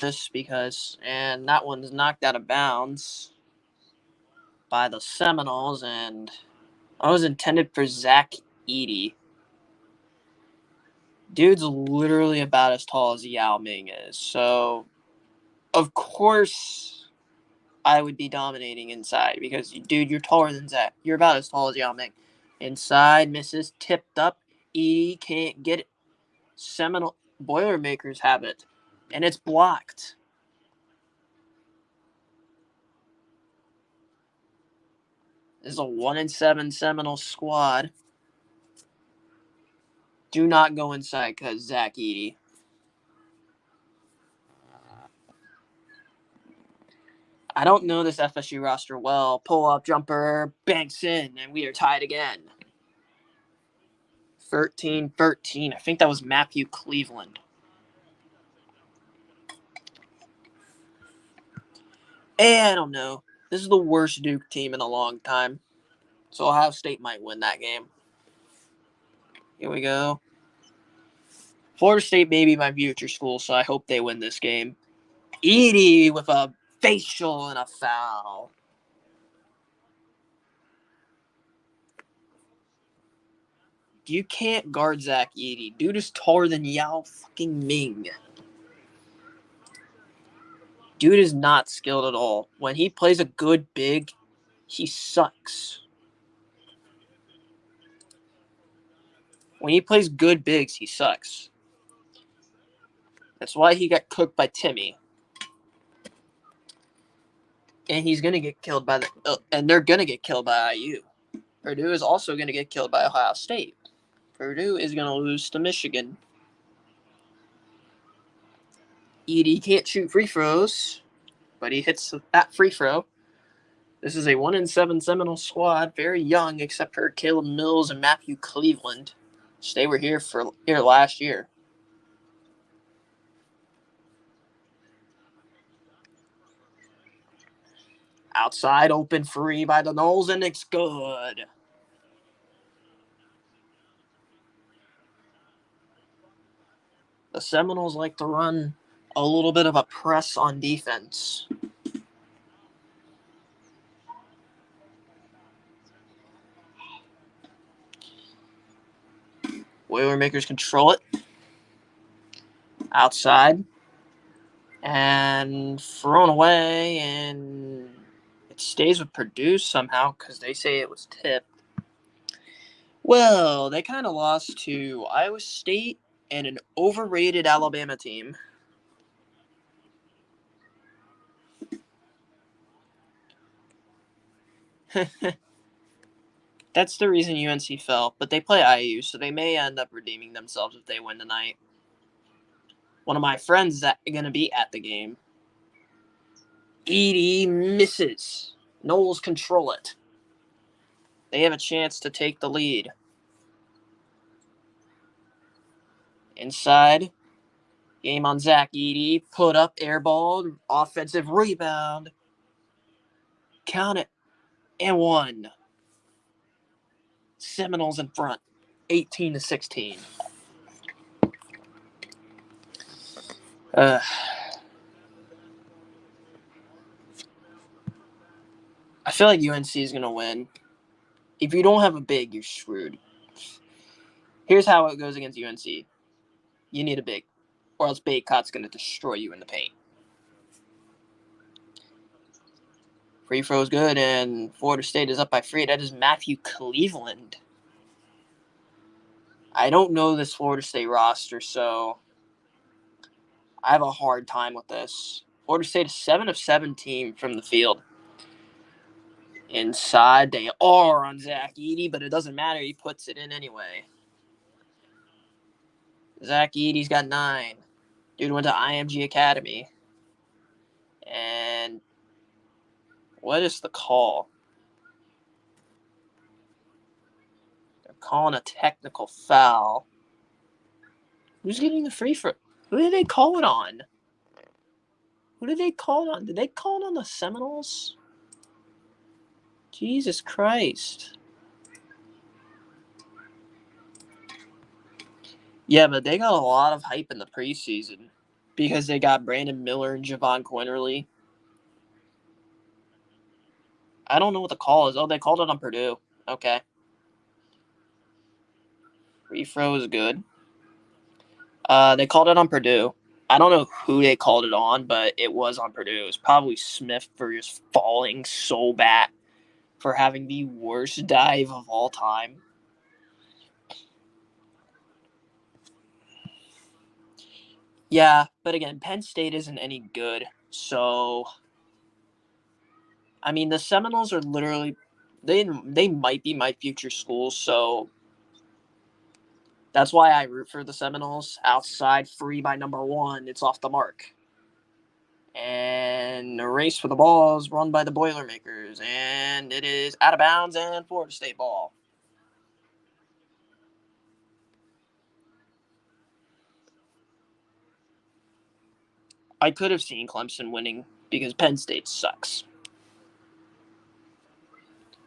And that one's knocked out of bounds by the Seminoles, and I was intended for Zach Edey. Dude's literally about as tall as Yao Ming is, so of course I would be dominating inside because, dude, you're taller than Zach. You're about as tall as Yao Ming. Inside, misses, tipped up. Edey can't get it. Seminole Boilermakers have it, and it's blocked. This is a 1-7 Seminole squad. Do not go inside because Zach Edey. I don't know this FSU roster well. Pull up jumper, banks in, and we are tied again. 13-13. I think that was Matthew Cleveland. I don't know. This is the worst Duke team in a long time. So Ohio State might win that game. Here we go. Florida State may be my future school, so I hope they win this game. Edey with a facial and a foul. You can't guard Zach Edey. Dude is taller than Yao fucking Ming. Dude is not skilled at all. When he plays a good big, he sucks. When he plays good bigs, he sucks. That's why he got cooked by Timmy. And he's gonna get killed by and they're gonna get killed by IU. Purdue is also gonna get killed by Ohio State. Purdue is gonna lose to Michigan. Edey can't shoot free throws, but he hits that free throw. This is a 1-7 Seminole squad, very young, except for Caleb Mills and Matthew Cleveland. So they were here last year. Outside, open free by the Noles, and it's good. The Seminoles like to run a little bit of a press on defense. Boilermakers control it. Outside. And thrown away, and it stays with Purdue somehow because they say it was tipped. Well, they kind of lost to Iowa State and an overrated Alabama team. That's the reason UNC fell, but they play IU, so they may end up redeeming themselves if they win tonight. One of my friends is going to be at the game. Edey misses. Noles control it. They have a chance to take the lead. Inside. Game on Zach Edey. Put up, airball, offensive rebound. Count it. And one. Seminoles in front. 18-16. I feel like UNC is going to win. If you don't have a big, you're screwed. Here's how it goes against UNC. You need a big, or else Baycott's going to destroy you in the paint. Free throw's good, and Florida State is up by 3. That is Matthew Cleveland. I don't know this Florida State roster, so I have a hard time with this. Florida State is 7 of 17 from the field. Inside, they are on Zach Edey, but it doesn't matter. He puts it in anyway. Zach Edey's got 9. Dude went to IMG Academy. And what is the call? They're calling a technical foul. Who's getting the free throw? Who did they call it on? Who did they call it on? Did they call it on the Seminoles? Jesus Christ. Yeah, but they got a lot of hype in the preseason. because they got Brandon Miller and Javon Quinterly. I don't know what the call is. Oh, they called it on Purdue. Okay. Free throw is good. They called it on Purdue. I don't know who they called it on, but it was on Purdue. It was probably Smith for just falling so bad for having the worst dive of all time. Yeah, but again, Penn State isn't any good. So, I mean, the Seminoles are literally they might be my future school. So that's why I root for the Seminoles. Outside free by number one, it's off the mark. And a race for the ball is run by the Boilermakers, and it is out of bounds and Florida State ball. I could have seen Clemson winning because Penn State sucks.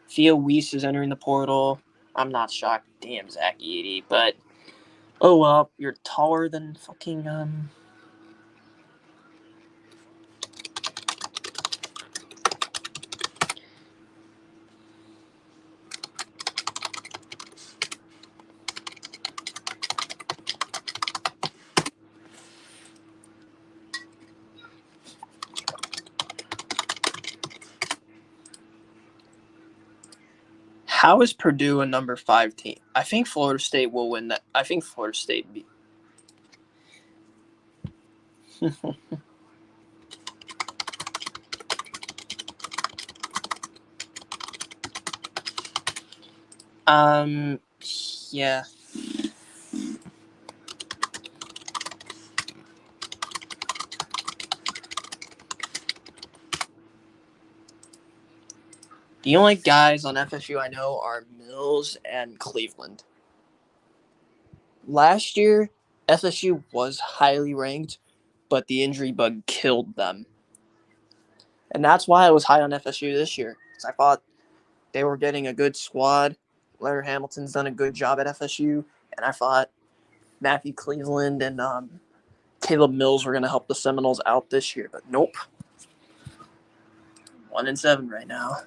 Theo Weiss is entering the portal. I'm not shocked. Damn, Zach Edey. But, oh well, you're taller than fucking, How is Purdue a number 5 team? I think Florida State will win that. I think Florida State beat. um, yeah. The only guys on FSU I know are Mills and Cleveland. Last year, FSU was highly ranked, but the injury bug killed them. And that's why I was high on FSU this year. Because I thought they were getting a good squad. Larry Hamilton's done a good job at FSU. And I thought Matthew Cleveland and Caleb Mills were going to help the Seminoles out this year. But nope. 1-7 right now.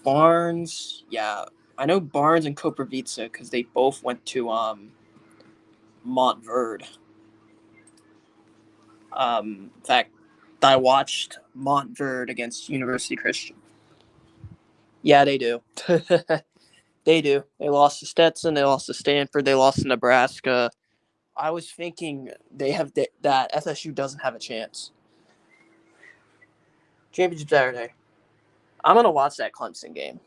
Barnes, yeah. I know Barnes and Koprivica because they both went to Montverde. In fact, I watched Montverde against University Christian. Yeah, they do. They do. They lost to Stetson. They lost to Stanford. They lost to Nebraska. I was thinking that FSU doesn't have a chance. Championship Saturday. I'm gonna watch that Clemson game,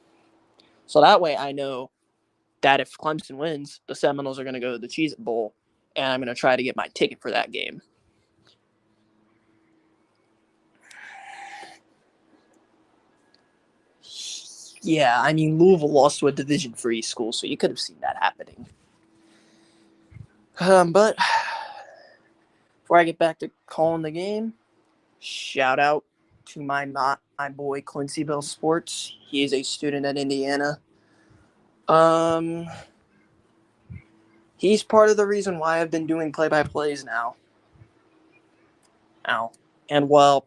so that way I know that if Clemson wins, the Seminoles are gonna go to the Cheez-It Bowl, and I'm gonna try to get my ticket for that game. Yeah, I mean Louisville lost to a Division III school, so you could have seen that happening. But before I get back to calling the game, shout out to my boy Quincy Bell Sports. He is a student at Indiana. He's part of the reason why I've been doing play-by-plays now. And well,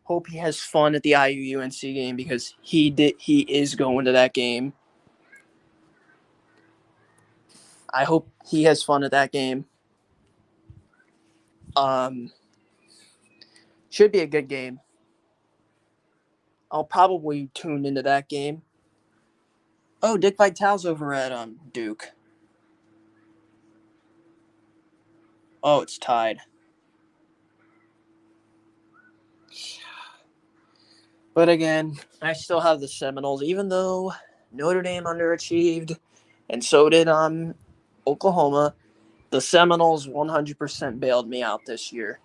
hope he has fun at the IU UNC game because he is going to that game. I hope he has fun at that game. Should be a good game. I'll probably tune into that game. Oh, Dick Vitale's over at Duke. Oh, it's tied. But again, I still have the Seminoles, even though Notre Dame underachieved, and so did Oklahoma. The Seminoles 100% bailed me out this year.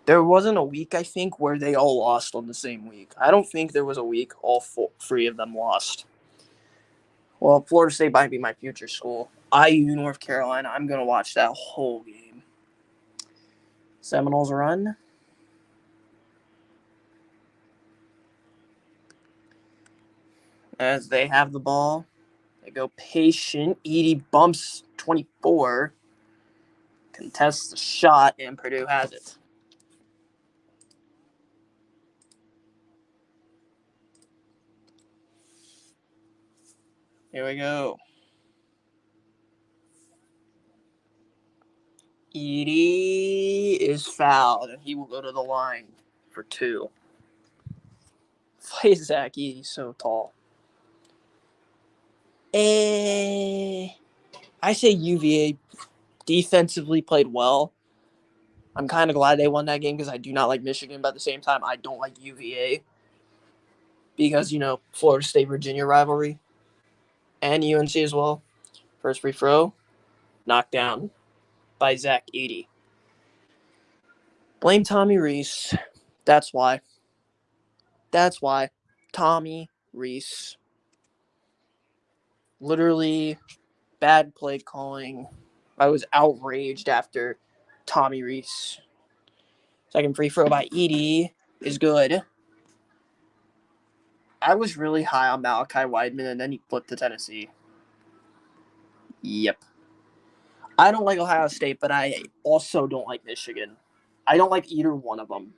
There wasn't a week, I think, where they all lost on the same week. I don't think there was a week all three of them lost. Well, Florida State might be my future school. IU, North Carolina, I'm going to watch that whole game. Seminoles run. as they have the ball. They go patient. Edie bumps 24, contests the shot, and Purdue has it. Here we go. Edie is fouled, and he will go to the line for 2. Play Zach Edie so tall. I say UVA defensively played well. I'm kind of glad they won that game because I do not like Michigan, but at the same time, I don't like UVA because, Florida State Virginia rivalry and UNC as well. First free throw, knocked down by Zach Edey. Blame Tommy Rees. That's why. Tommy Rees. Literally bad play calling. I was outraged after Tommy Rees. Second free throw by Edey is good. I was really high on Malachi Wideman, and then he flipped to Tennessee. Yep. I don't like Ohio State, but I also don't like Michigan. I don't like either one of them.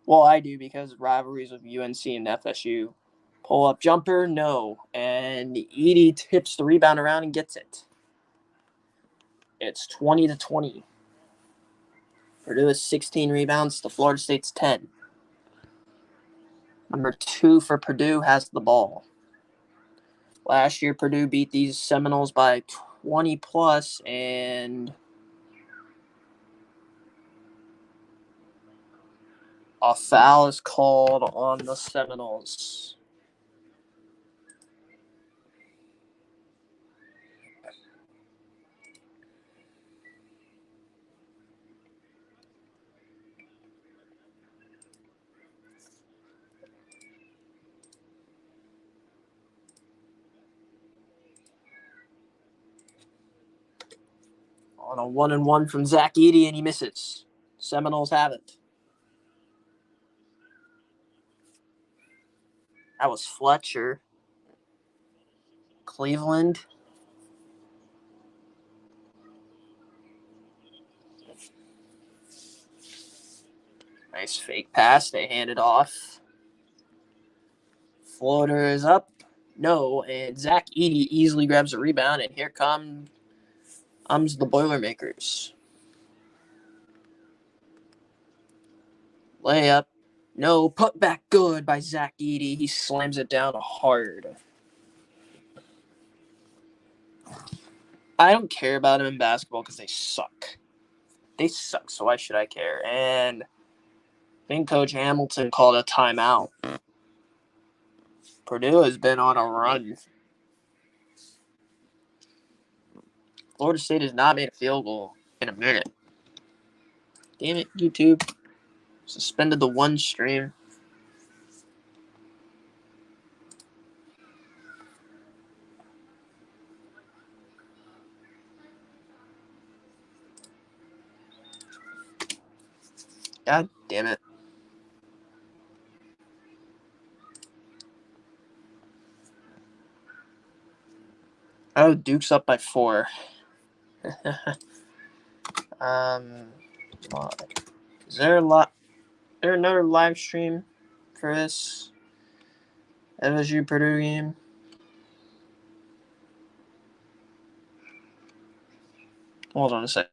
Well, I do because rivalries with UNC and FSU. Pull up jumper, no. And Edey tips the rebound around and gets it. It's 20-20. Purdue has 16 rebounds to Florida State's 10. Number 2 for Purdue has the ball. Last year, Purdue beat these Seminoles by 20 plus, and a foul is called on the Seminoles. On a 1-and-1 from Zach Edey, and he misses. Seminoles have it. That was Fletcher. Cleveland. Nice fake pass. They hand it off. Floater is up. No, and Zach Edey easily grabs a rebound, and here comes the Boilermakers. Layup. No, put back good by Zach Edey. He slams it down hard. I don't care about him in basketball because they suck. They suck, so why should I care? And I think Coach Hamilton called a timeout. Purdue has been on a run. Florida State has not made a field goal in a minute. Damn it, YouTube. Suspended the one stream. God damn it. Oh, Duke's up by 4. Is there another live stream for this FSU Purdue game? Hold on a sec.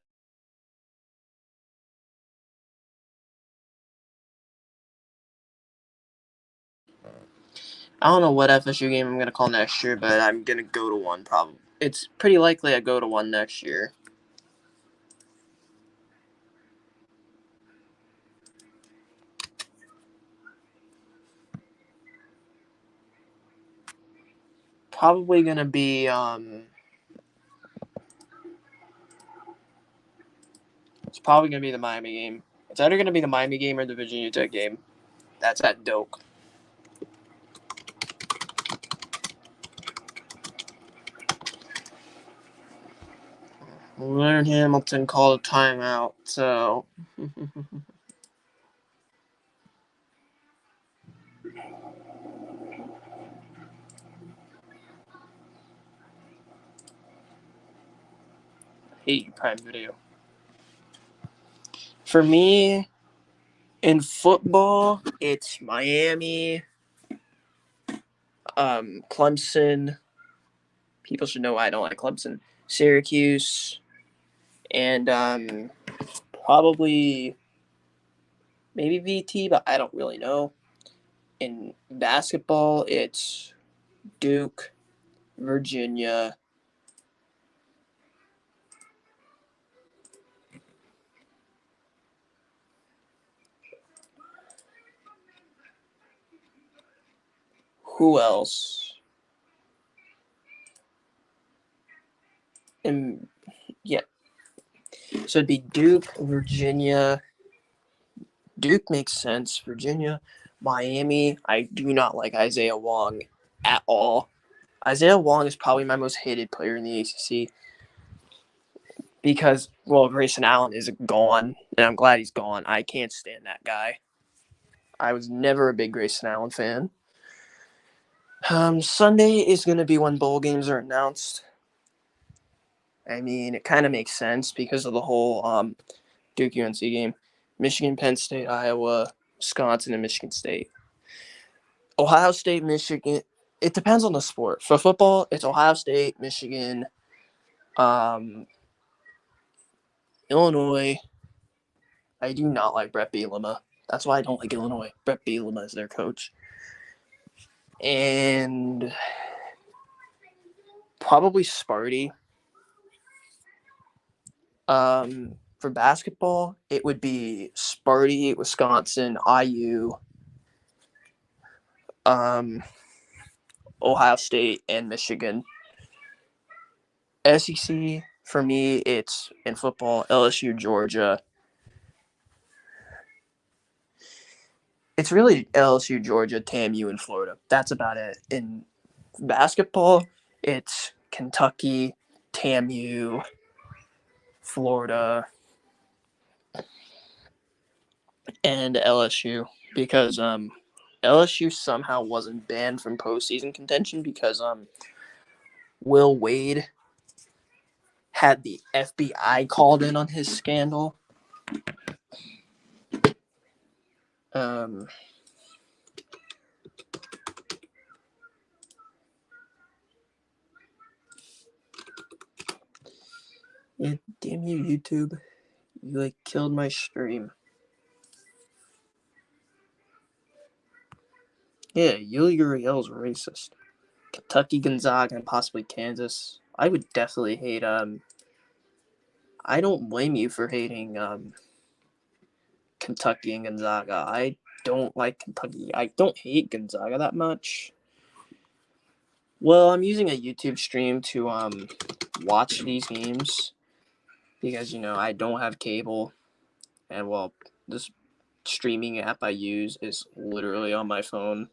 I don't know what FSU game I'm gonna call next year, but I'm gonna go to one probably. It's pretty likely I go to one next year. Probably gonna be it's probably gonna be the Miami game. It's either gonna be the Miami game or the Virginia Tech game. That's at Doak. Leonard Hamilton called a timeout, so hate Prime Video. For me, in football, it's Miami, Clemson. People should know why I don't like Clemson. Syracuse, and probably maybe VT, but I don't really know. In basketball, it's Duke, Virginia. Who else? And yeah, so it'd be Duke, Virginia. Duke makes sense. Virginia, Miami. I do not like Isaiah Wong at all. Isaiah Wong is probably my most hated player in the ACC because, well, Grayson Allen is gone, and I'm glad he's gone. I can't stand that guy. I was never a big Grayson Allen fan. Sunday is going to be when bowl games are announced. I mean, it kind of makes sense because of the whole Duke UNC game. Michigan, Penn State, Iowa, Wisconsin, and Michigan State. Ohio State, Michigan. It depends on the sport. For football, it's Ohio State, Michigan, Illinois. I do not like Brett Bielema. That's why I don't like Illinois. Brett Bielema is their coach. And probably Sparty. For basketball, it would be Sparty, Wisconsin, IU, Ohio State, and Michigan. SEC, for me, it's in football, LSU, Georgia. It's really LSU, Georgia, TAMU, and Florida. That's about it. In basketball, it's Kentucky, TAMU, Florida, and LSU because LSU somehow wasn't banned from postseason contention because Will Wade had the FBI called in on his scandal. Yeah, damn you, YouTube. You killed my stream. Yeah, Uriel's racist. Kentucky, Gonzaga, and possibly Kansas. I would definitely hate I don't blame you for hating Kentucky and Gonzaga. I don't like Kentucky. I don't hate Gonzaga that much. Well, I'm using a YouTube stream to watch these games because I don't have cable, and well, this streaming app I use is literally on my phone.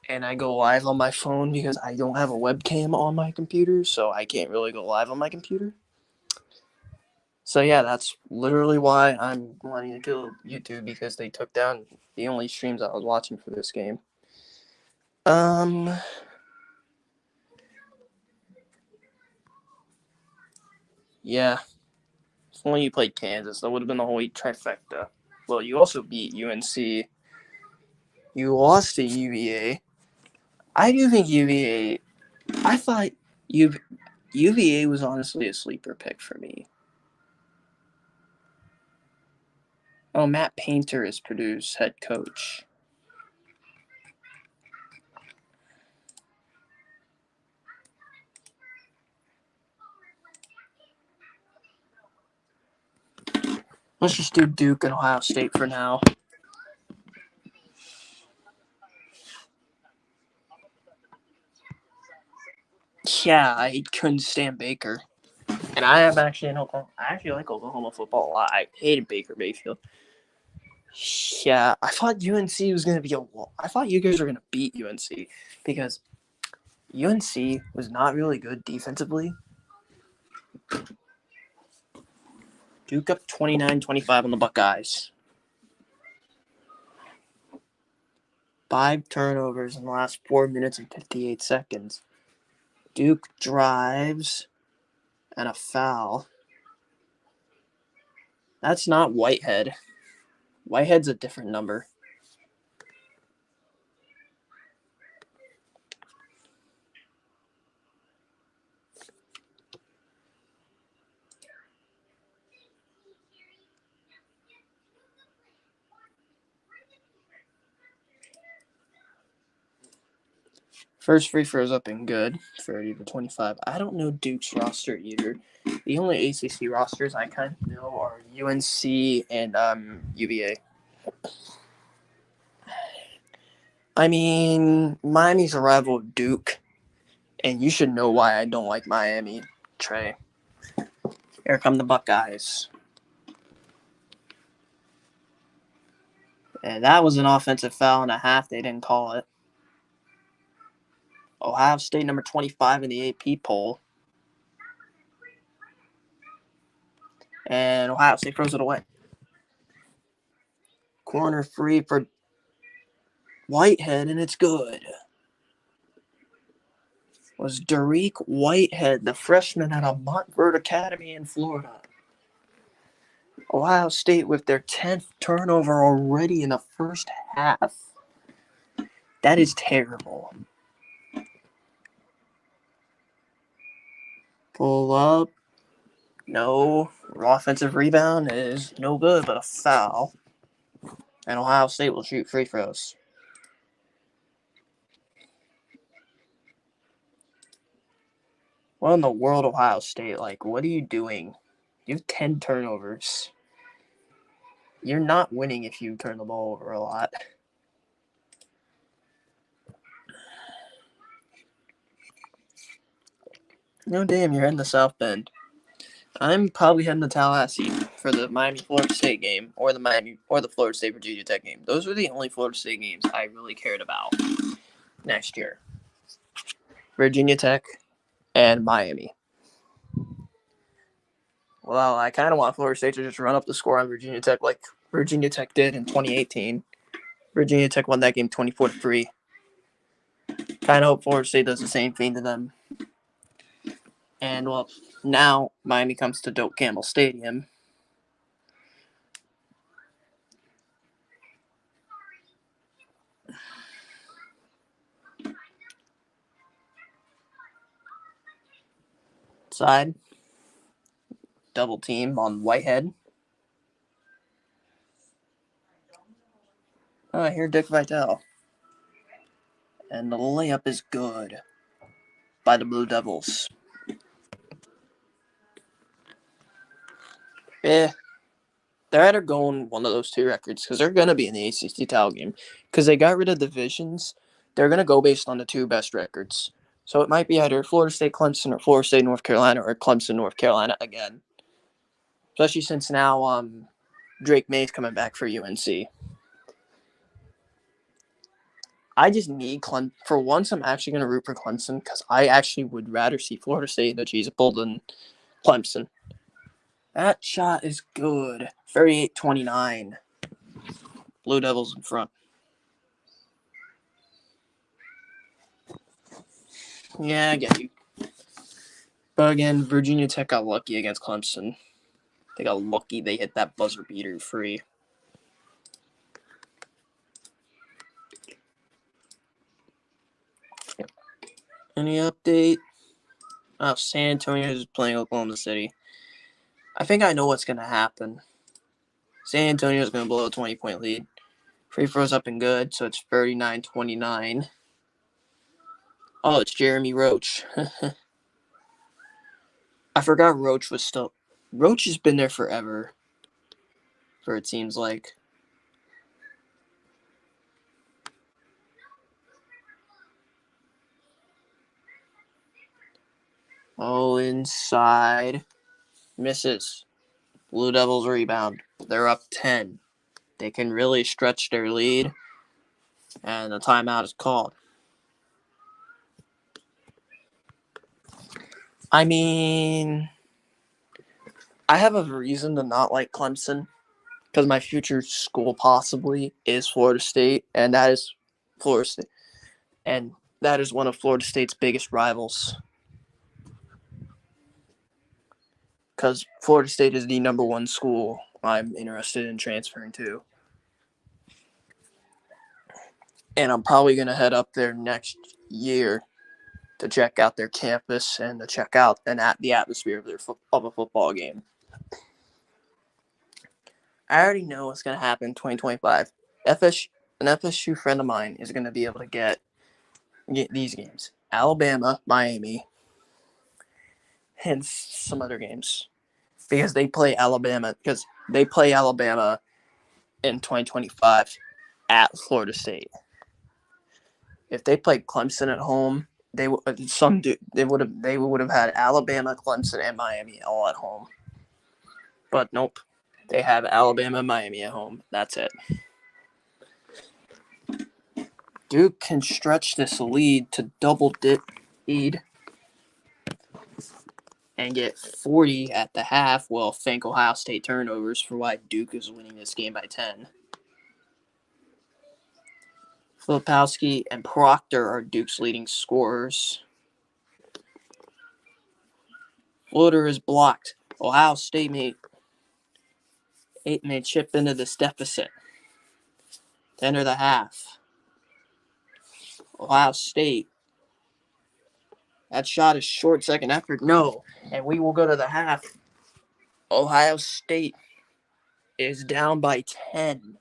And I go live on my phone because I don't have a webcam on my computer, so I can't really go live on my computer. So yeah, that's literally why I'm wanting to kill YouTube because they took down the only streams I was watching for this game. Yeah. If only you played Kansas, that would have been the whole trifecta. Well, you also beat UNC. You lost to UVA. I do think UVA. I thought UVA was honestly a sleeper pick for me. Oh, Matt Painter is Purdue's head coach. Let's just do Duke and Ohio State for now. Yeah, I couldn't stand Baker. And I am actually in Oklahoma. I actually like Oklahoma football a lot. I hated Baker Mayfield. Yeah, I thought UNC was going to be I thought you guys were going to beat UNC because UNC was not really good defensively. Duke up 29-25 on the Buckeyes. 5 turnovers in the last 4 minutes and 58 seconds. Duke drives, And a foul. That's not Whitehead. Whitehead's a different number. First free throws up and good. 30-25. I don't know Duke's roster either. The only ACC rosters I kind of know are UNC and UVA. I mean, Miami's a rival of Duke, and you should know why I don't like Miami, Trey. Here come the Buckeyes. And that was an offensive foul and a half. They didn't call it. Ohio State number 25 in the AP poll. And Ohio State throws it away. Corner free for Whitehead, and it's good. Was Dariq Whitehead, the freshman at a Montverde Academy in Florida. Ohio State with their 10th turnover already in the first half. That is terrible. Pull up. No. Offensive rebound is no good, but a foul. And Ohio State will shoot free throws. What in the world, Ohio State? Like, what are you doing? You have 10 turnovers. You're not winning if you turn the ball over a lot. No, damn, you're heading to South Bend. I'm probably heading to Tallahassee for the Miami-Florida State game or the Florida State-Virginia Tech game. Those were the only Florida State games I really cared about next year. Virginia Tech and Miami. Well, I kind of want Florida State to just run up the score on Virginia Tech like Virginia Tech did in 2018. Virginia Tech won that game 24-3. Kind of hope Florida State does the same thing to them. And, well, now Miami comes to Doak Campbell Stadium. Side. Double team on Whitehead. Oh, I hear Dick Vitale. And the layup is good by the Blue Devils. They're either going one of those two records because they're going to be in the ACC title game. Because they got rid of divisions, they're going to go based on the two best records. So it might be either Florida State Clemson or Florida State North Carolina or Clemson North Carolina again. Especially since now Drake May's coming back for UNC. I just need Clemson. For once, I'm actually going to root for Clemson because I actually would rather see Florida State in the Cheez Bowl than Clemson. That shot is good. 38-29. Blue Devils in front. Yeah, I get you. But again, Virginia Tech got lucky against Clemson. They got lucky they hit that buzzer beater free. Any update? Oh, San Antonio is playing Oklahoma City. I think I know what's going to happen. San Antonio is going to blow a 20-point lead. Free throws up and good, so it's 39-29. Oh, it's Jeremy Roach. I forgot Roach was still... Roach has been there forever, for it seems like. Oh, inside. Misses. Blue Devils rebound. They're up 10. They can really stretch their lead, and the timeout is called. I mean, I have a reason to not like Clemson because my future school possibly is Florida State, and that is Florida State, and that is one of Florida State's biggest rivals. because Florida State is the number one school I'm interested in transferring to. And I'm probably going to head up there next year to check out their campus and to check out the atmosphere of a football game. I already know what's going to happen in 2025. An FSU friend of mine is going to be able to get these games. Alabama, Miami, and some other games. Because they play Alabama in 2025 at Florida State. If they played Clemson at home, they would have had Alabama, Clemson, and Miami all at home. But nope, they have Alabama, Miami at home. That's it. Duke can stretch this lead to double lead and get 40 at the half. Well, thank Ohio State turnovers for why Duke is winning this game by 10. Filipowski and Proctor are Duke's leading scorers. Floater is blocked. Ohio State may chip into this deficit to enter the half. Ohio State. That shot is short, second effort. No. And we will go to the half. Ohio State is down by 10.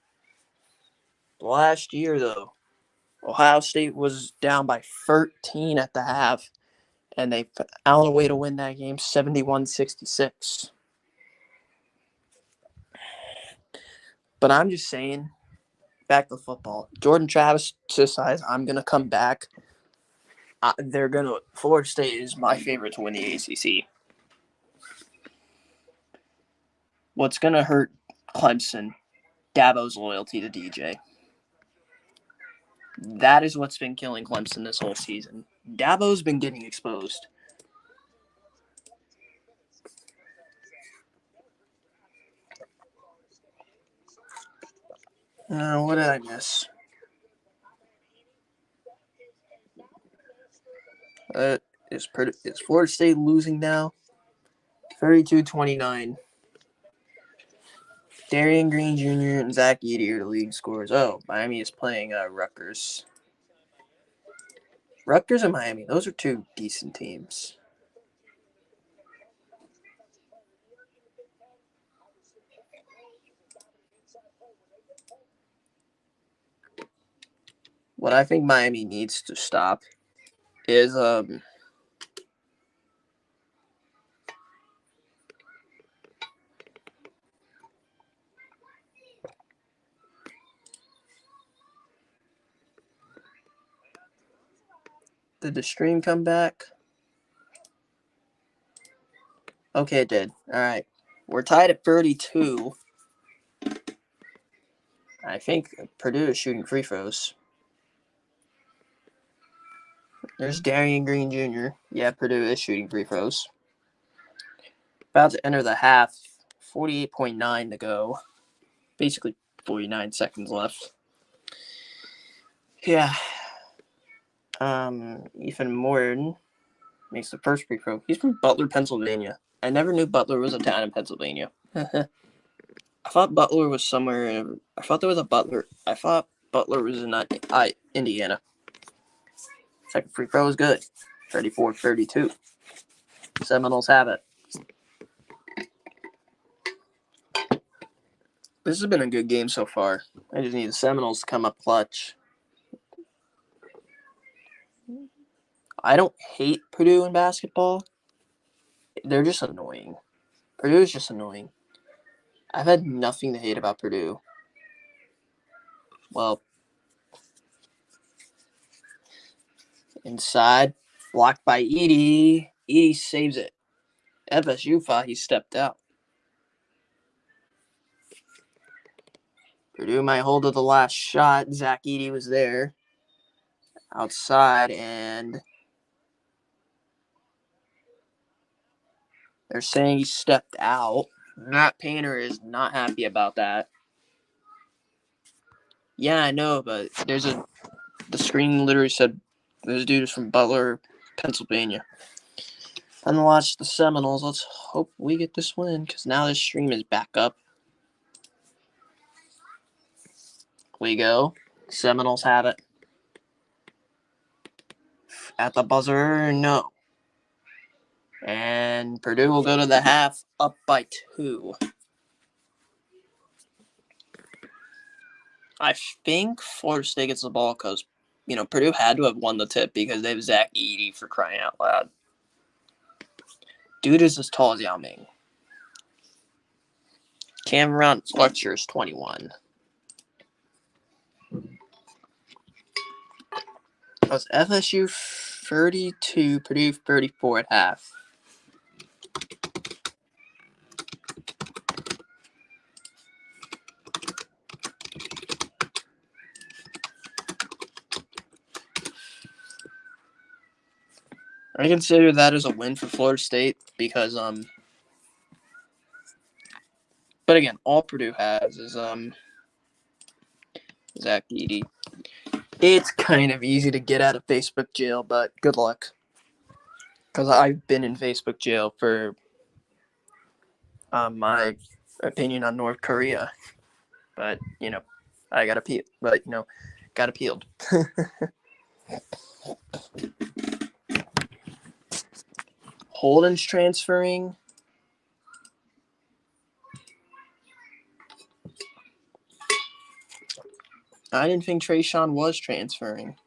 Last year, though, Ohio State was down by 13 at the half. And they found a way to win that game 71-66. But I'm just saying, back to football. Jordan Travis says, I'm going to come back. Florida State is my favorite to win the ACC. What's going to hurt Clemson? Dabo's loyalty to DJ. That is what's been killing Clemson this whole season. Dabo's been getting exposed. What did I miss? Is Florida State losing now? 32-29. Darian Green Jr. and Zach Edey are the league scorers. Oh, Miami is playing Rutgers. Rutgers and Miami, those are two decent teams. What I think Miami needs to stop is did the stream come back? Okay, it did. All right. We're tied at 32. I think Purdue is shooting free throws. There's Darian Green Jr. Yeah, Purdue is shooting free throws. About to enter the half. 48.9 to go. Basically 49 seconds left. Yeah. Ethan Morton makes the first free throw. He's from Butler, Pennsylvania. I never knew Butler was a town in Pennsylvania. I thought Butler was somewhere. I thought there was a Butler. I thought Butler was in Indiana. Second free throw is good. 34-32. Seminoles have it. This has been a good game so far. I just need the Seminoles to come up clutch. I don't hate Purdue in basketball. They're just annoying. Purdue is just annoying. I've had nothing to hate about Purdue. Well, inside, blocked by Edey. Edey saves it. FSU thought he stepped out. Purdue might hold to the last shot. Zach Edey was there. Outside, and they're saying he stepped out. Matt Painter is not happy about that. Yeah, I know, but the screen literally said this dude is from Butler, Pennsylvania. and watch the Seminoles. Let's hope we get this win, because now this stream is back up. We go. Seminoles have it. At the buzzer, no. And Purdue will go to the half up by 2. I think Florida State gets the ball because, Purdue had to have won the tip because they have Zach Edey, for crying out loud. Dude is as tall as Yao Ming. Cameron Fletcher is 21. Was FSU 32, Purdue 34 at half. I consider that as a win for Florida State because but again, all Purdue has is Zach Edey. It's kind of easy to get out of Facebook jail, but good luck. Because I've been in Facebook jail for my opinion on North Korea. But, I got appealed. But, got appealed. Holden's transferring. I didn't think Trayshawn was transferring.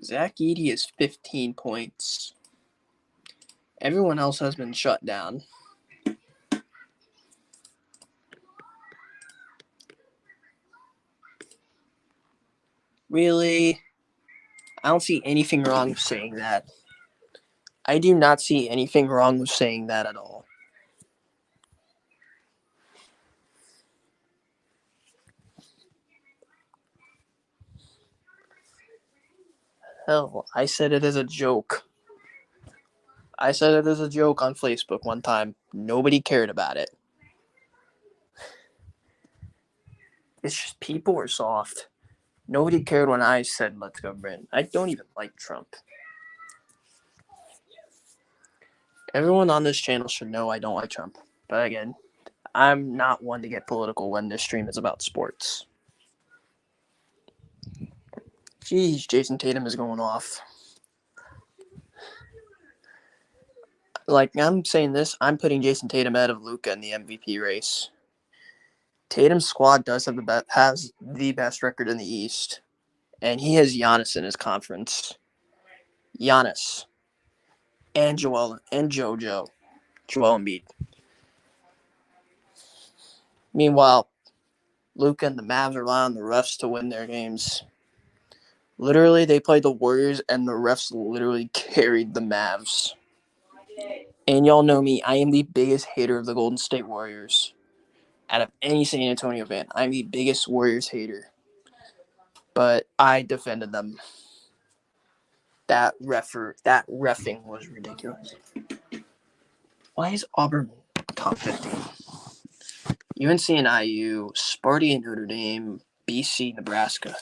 Zach Edey is 15 points. Everyone else has been shut down. Really? I don't see anything wrong with saying that. I do not see anything wrong with saying that at all. Hell, I said it as a joke. I said it as a joke on Facebook one time. Nobody cared about it. It's just people are soft. Nobody cared when I said let's go Brent. I don't even like Trump. Everyone on this channel should know I don't like Trump. But again, I'm not one to get political when this stream is about sports. Jeez, Jason Tatum is going off. Like, I'm saying this, I'm putting Jason Tatum ahead of Luka in the MVP race. Tatum's squad does have has the best record in the East. And he has Giannis in his conference. Giannis. And Joel Embiid. Meanwhile, Luka and the Mavs rely on the refs to win their games. Literally, they played the Warriors, and the refs literally carried the Mavs. And y'all know me, I am the biggest hater of the Golden State Warriors. Out of any San Antonio fan, I'm the biggest Warriors hater. But I defended them. That reffing was ridiculous. Why is Auburn top 15? UNC and IU, Sparty and Notre Dame, BC, Nebraska.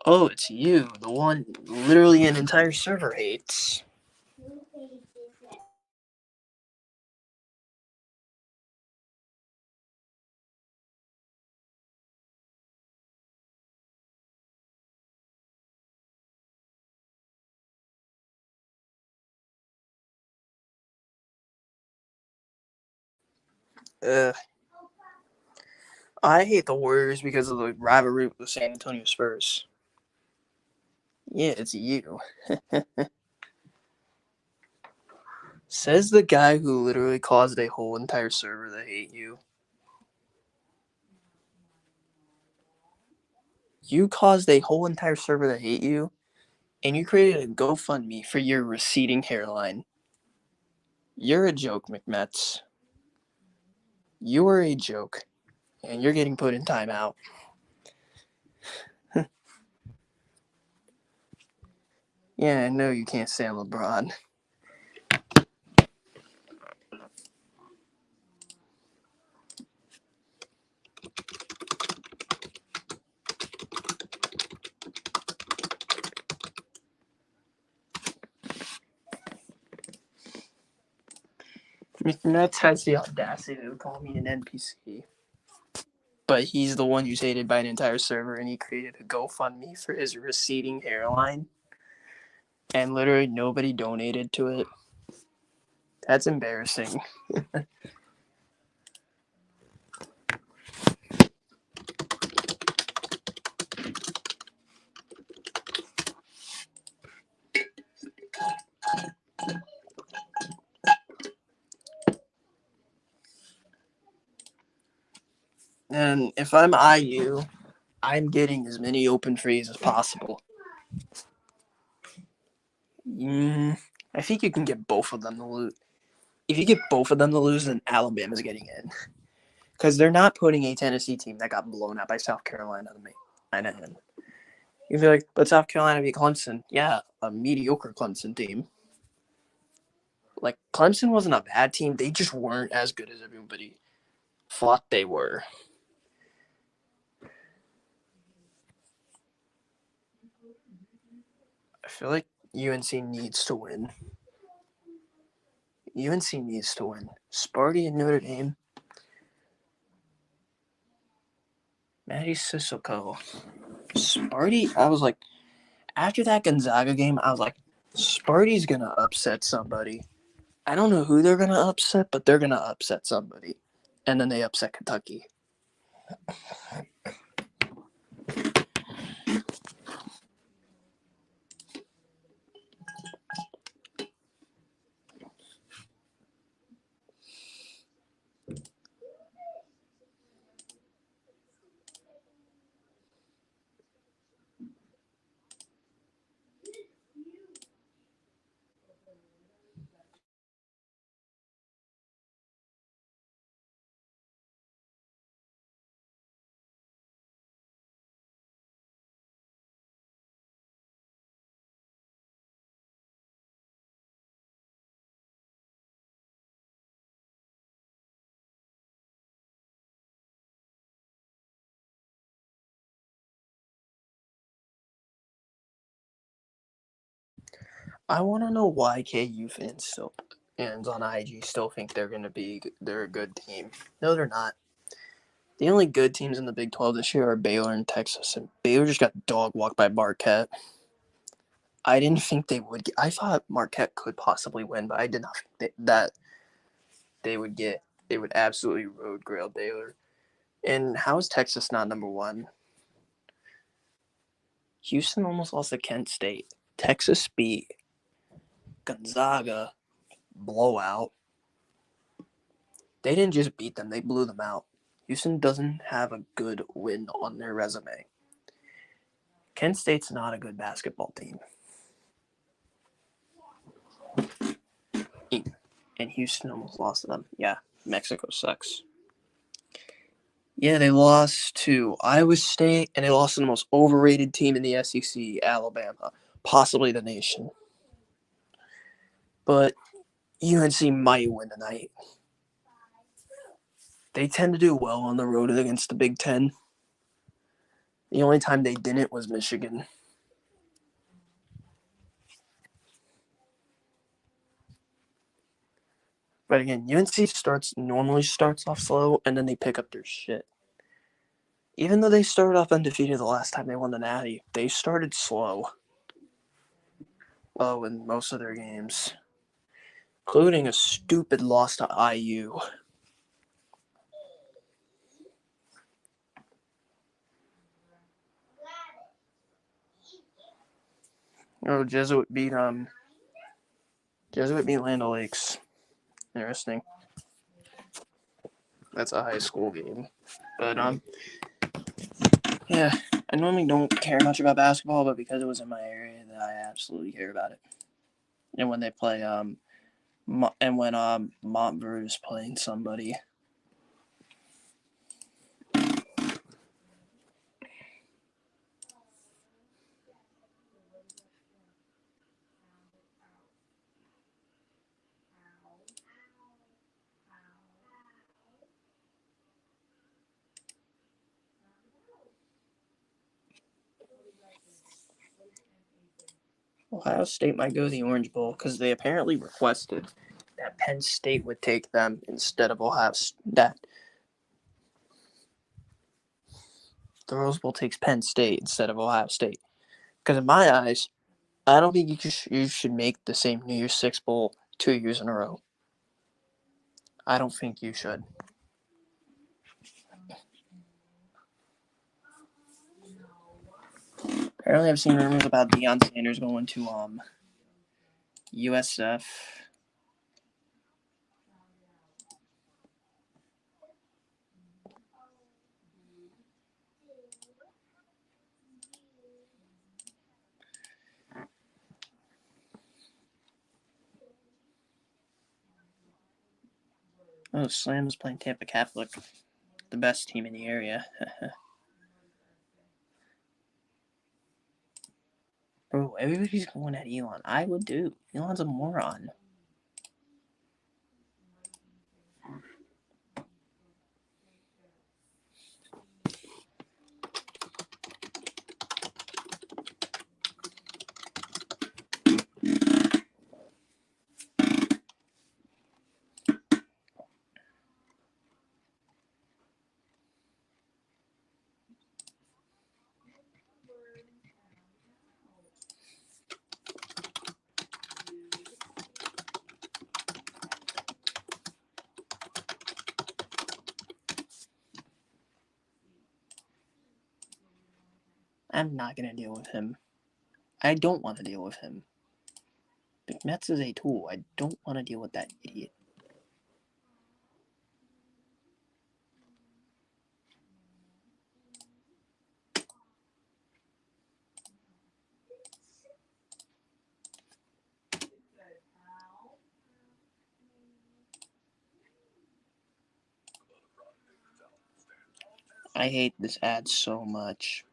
Oh, it's you, the one literally an entire server hates. I hate the Warriors because of the rivalry with the San Antonio Spurs. Yeah, it's you. Says the guy who literally caused a whole entire server to hate you. You caused a whole entire server to hate you, and you created a GoFundMe for your receding hairline. You're a joke, McMets. You are a joke, and you're getting put in timeout. Yeah, I know you can't stand LeBron. McNuts has the audacity to call me an NPC. But he's the one who's hated by an entire server, and he created a GoFundMe for his receding hairline. And literally nobody donated to it. That's embarrassing. And if I'm IU, I'm getting as many open threes as possible. I think you can get both of them to lose. If you get both of them to lose, then Alabama's getting in. Because they're not putting a Tennessee team that got blown out by South Carolina to me. I know. You'd be like, but South Carolina beat Clemson. Yeah, a mediocre Clemson team. Like, Clemson wasn't a bad team. They just weren't as good as everybody thought they were. I feel like UNC needs to win. UNC needs to win. Sparty and Notre Dame. Maddie Sissoko. Sparty, I was like, after that Gonzaga game, I was like, Sparty's going to upset somebody. I don't know who they're going to upset, but they're going to upset somebody. And then they upset Kentucky. I want to know why KU fans still and on IG still think they're a good team. No, they're not. The only good teams in the Big 12 this year are Baylor and Texas, and Baylor just got dog walked by Marquette. I didn't think they would. I thought Marquette could possibly win, but I did not think that they would get. They would absolutely road grail Baylor. And how is Texas not number one? Houston almost lost to Kent State. Texas beat Gonzaga, blowout. They didn't just beat them; they blew them out. Houston doesn't have a good win on their resume. Kent State's not a good basketball team. And Houston almost lost to them. Yeah, Mexico sucks. Yeah, they lost to Iowa State, and they lost to the most overrated team in the SEC, Alabama, possibly the nation. But UNC might win tonight. They tend to do well on the road against the Big Ten. The only time they didn't was Michigan. But again, UNC normally starts off slow, and then they pick up their shit. Even though they started off undefeated the last time they won the Natty, they started slow. Oh, in most of their games, including a stupid loss to IU. Oh, Jesuit beat Land O'Lakes. Interesting. That's a high school game. But yeah, I normally don't care much about basketball, but because it was in my area, that I absolutely care about it. And when they play and when Montverde is playing somebody. Ohio State might go to the Orange Bowl because they apparently requested that Penn State would take them instead of Ohio State. That the Rose Bowl takes Penn State instead of Ohio State. Because in my eyes, I don't think you should make the same New Year's Six Bowl 2 years in a row. I don't think you should. Apparently, I've seen rumors about Deion Sanders going to USF. Oh, Slam's playing Tampa Catholic, the best team in the area. Bro, everybody's going at Elon. I would do. Elon's a moron. I'm not going to deal with him. I don't want to deal with him. McMets is a tool. I don't want to deal with that idiot. I hate this ad so much.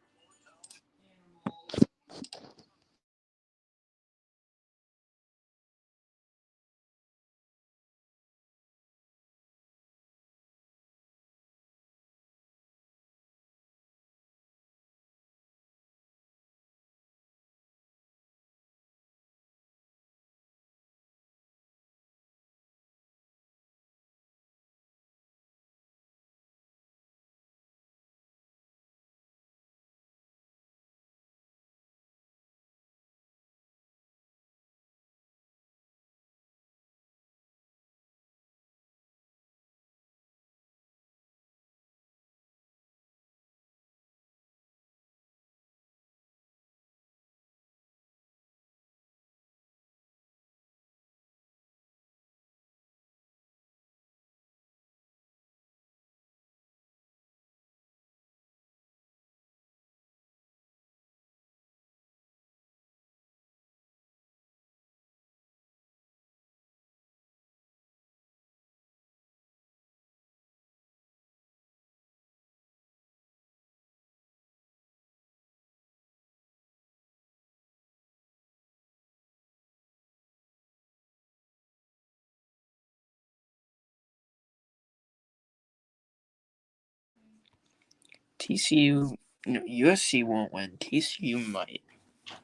TCU, no, USC won't win. TCU might.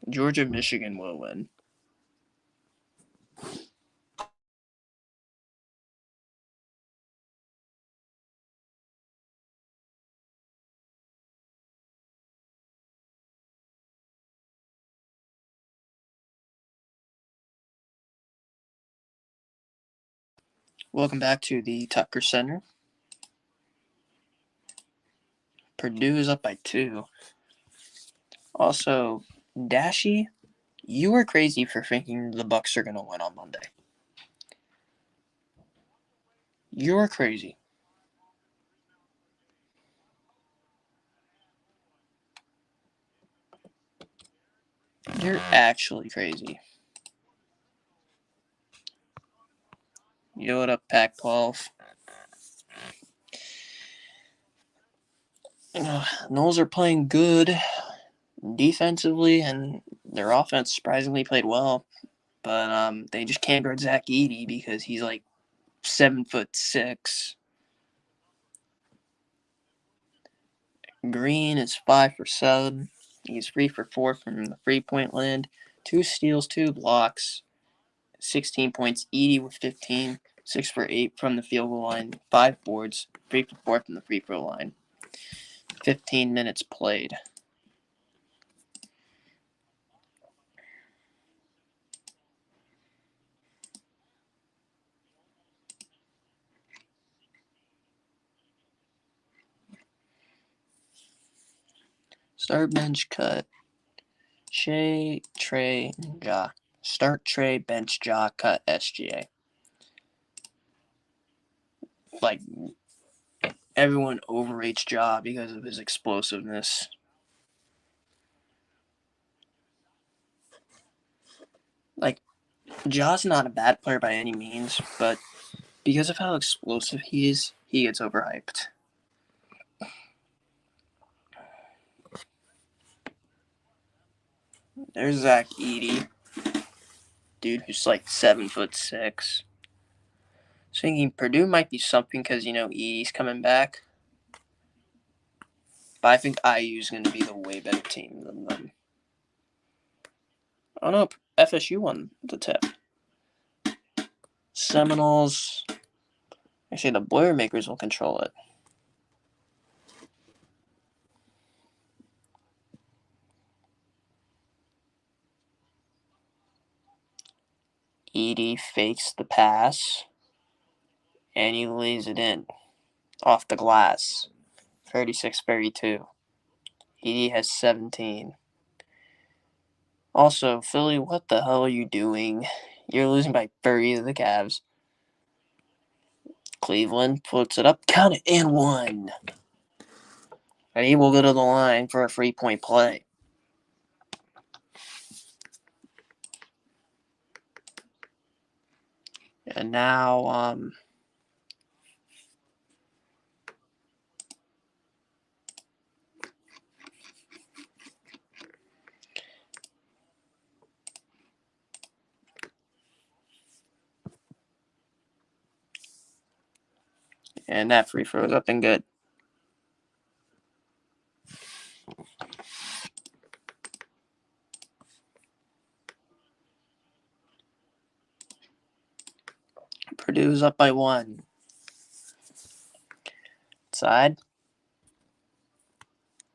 Georgia, Michigan will win. Welcome back to the Tucker Center. Purdue is up by 2. Also, Dashy, you were crazy for thinking the Bucks are going to win on Monday. You're crazy. You're actually crazy. Yo, what up, Pac-12? Noles are playing good defensively, and their offense surprisingly played well. But they just can't guard Zach Edey because he's like 7'6". Green is 5 for 7. He's 3 for 4 from the 3-point land. 2 steals, 2 blocks, 16 points. Edey with 15, 6 for 8 from the field goal line, 5 boards, 3 for 4 from the free throw line. 15 minutes played. Start, bench, cut. Shea, Trey, Ja. Start, Trey, bench, Ja, cut, SGA. Like, everyone overrates Ja because of his explosiveness. Like, Ja's not a bad player by any means, but because of how explosive he is, he gets overhyped. There's Zach Edey, dude who's like 7'6". Thinking Purdue might be something because Edey's coming back, but I think IU's going to be the way better team than them. Oh no, FSU won the tip. Seminoles. Actually, the Boilermakers will control it. Edey fakes the pass, and he lays it in off the glass. 36-32. Edey has 17. Also, Philly, what the hell are you doing? You're losing by 30 to the Cavs. Cleveland puts it up, count it, and 1. And he will go to the line for a 3-point play. And now, and that free throw is up and good. Purdue's up by 1. Side.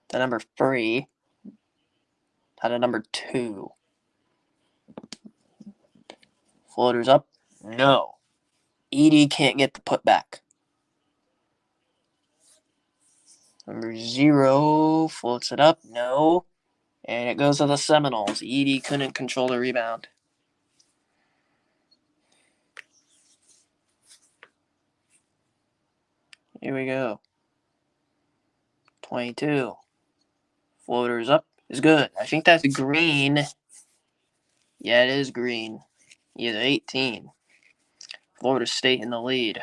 To number 3. To number 2. Floater's up. No. Edey can't get the putback. Number 0 floats it up. No. And it goes to the Seminoles. Edey couldn't control the rebound. Here we go. 22. Floater's up. Is good. I think that's green. Yeah, it is green. He is 18. Florida State in the lead.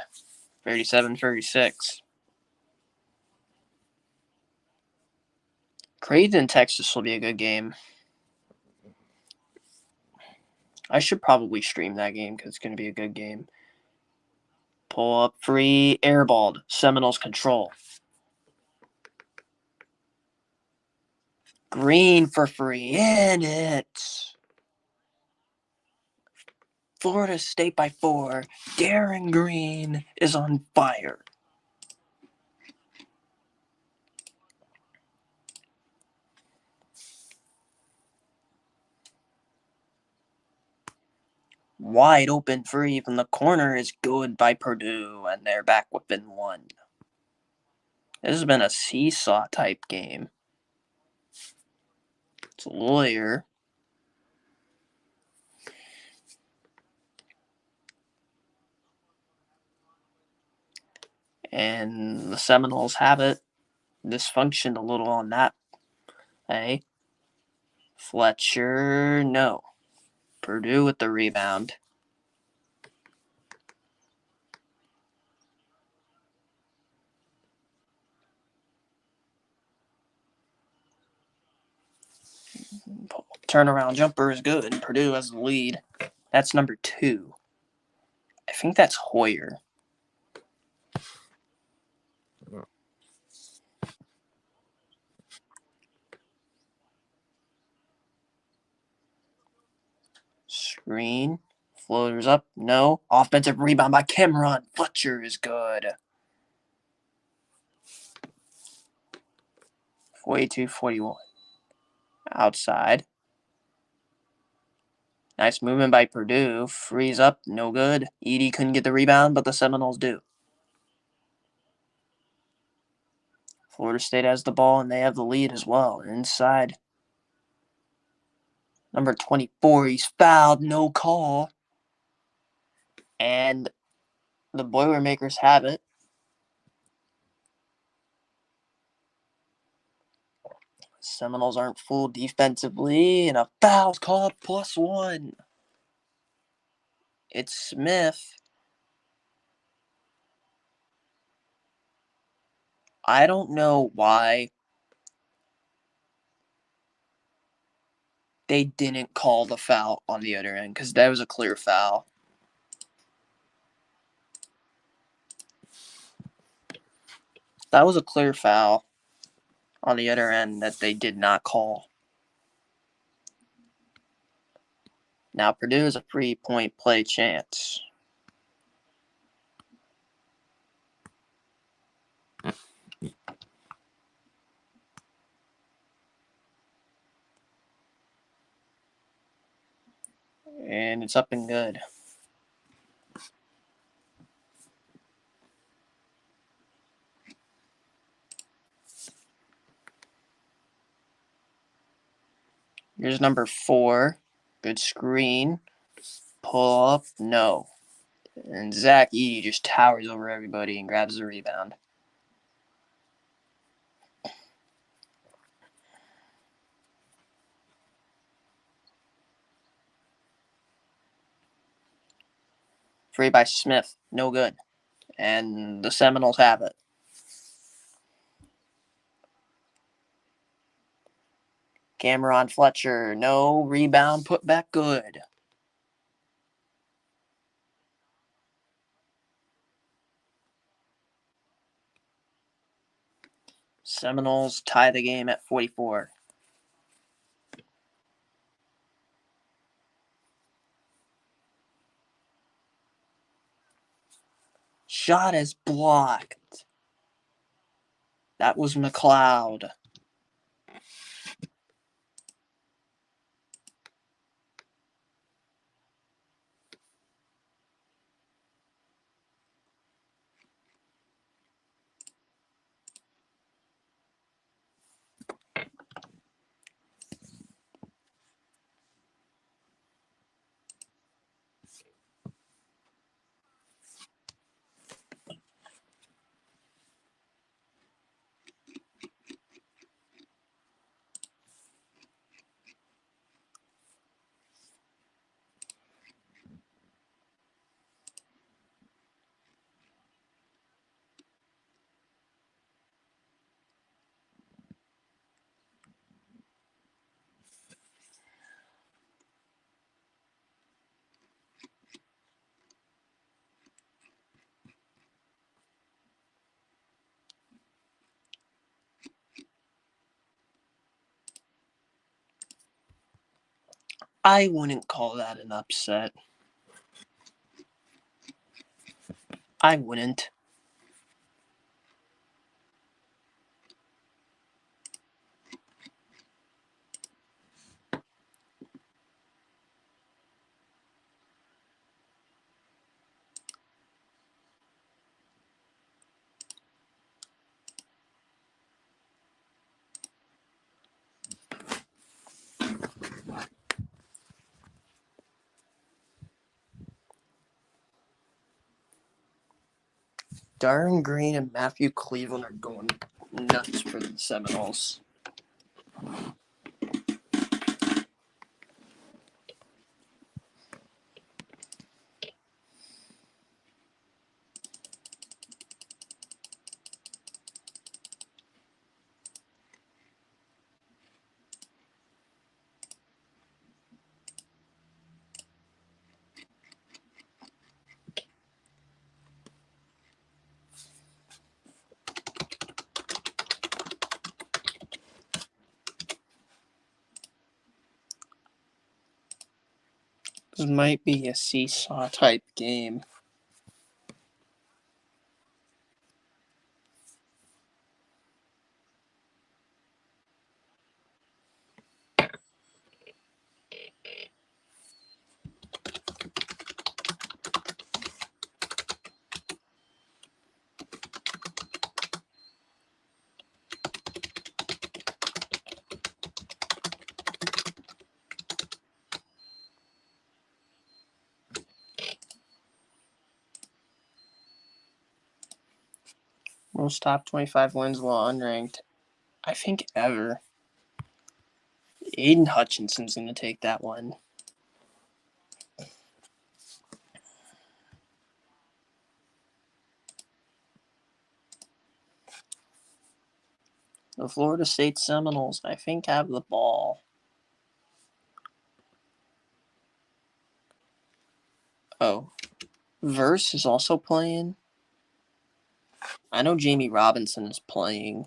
37-36. Creighton, Texas will be a good game. I should probably stream that game because it's going to be a good game. Pull up, free, airballed. Seminoles control. Green for free. And it's Florida State by 4. Darren Green is on fire. Wide open free from the corner is good by Purdue, and they're back within 1. This has been a seesaw type game. It's a lawyer. And the Seminoles have it. Dysfunctioned a little on that. Hey. Fletcher, no. Purdue with the rebound. Turnaround jumper is good. Purdue has the lead. That's number 2. I think that's Hoyer. Screen. Floaters up. No. Offensive rebound by Cameron Fletcher is good. 42-41. Outside. Nice movement by Purdue. Freeze up. No good. Edey couldn't get the rebound, but the Seminoles do. Florida State has the ball, and they have the lead as well. Inside. Number 24, he's fouled. No call. And the Boilermakers have it. Seminoles aren't full defensively, and a foul's called +1. It's Smith. I don't know why they didn't call the foul on the other end, because that was a clear foul. That was a clear foul on the other end that they did not call. Now Purdue has a 3-point play chance. And it's up and good. Here's number 4. Good screen. Pull up. No. And Zach Edey just towers over everybody and grabs the rebound. Free by Smith. No good. And the Seminoles have it. Cameron Fletcher. No rebound. Put back good. Seminoles tie the game at 44. Shot is blocked. That was McLeod. I wouldn't call that an upset. I wouldn't. Darren Green and Matthew Cleveland are going nuts for the Seminoles. This might be a seesaw type game. Most top 25 wins while unranked. I think ever. Aiden Hutchinson's going to take that one. The Florida State Seminoles, I think, have the ball. Oh. Verse is also playing. I know Jamie Robinson is playing.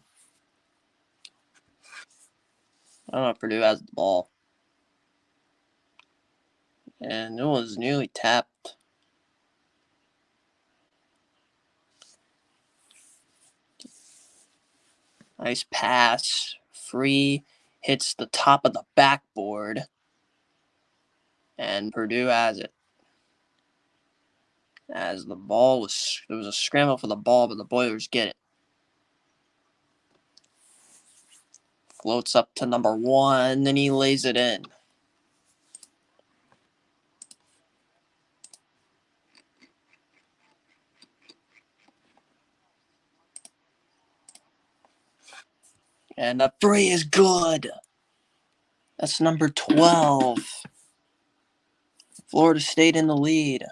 I don't know if Purdue has the ball. And it was nearly tapped. Nice pass. Free. Hits the top of the backboard. And Purdue has it. As the ball was, there was a scramble for the ball, but the Boilers get it. Floats up to number 1, then he lays it in. And the three is good. That's number 12. Florida State in the lead.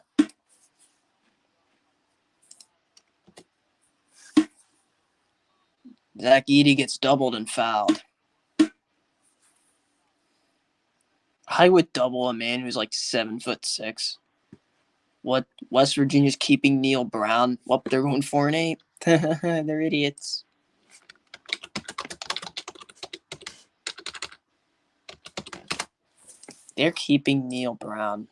Zach Edey gets doubled and fouled. I would double a man who's like 7'6". What? West Virginia's keeping Neil Brown. Well, they're going 4-8. They're idiots. They're keeping Neil Brown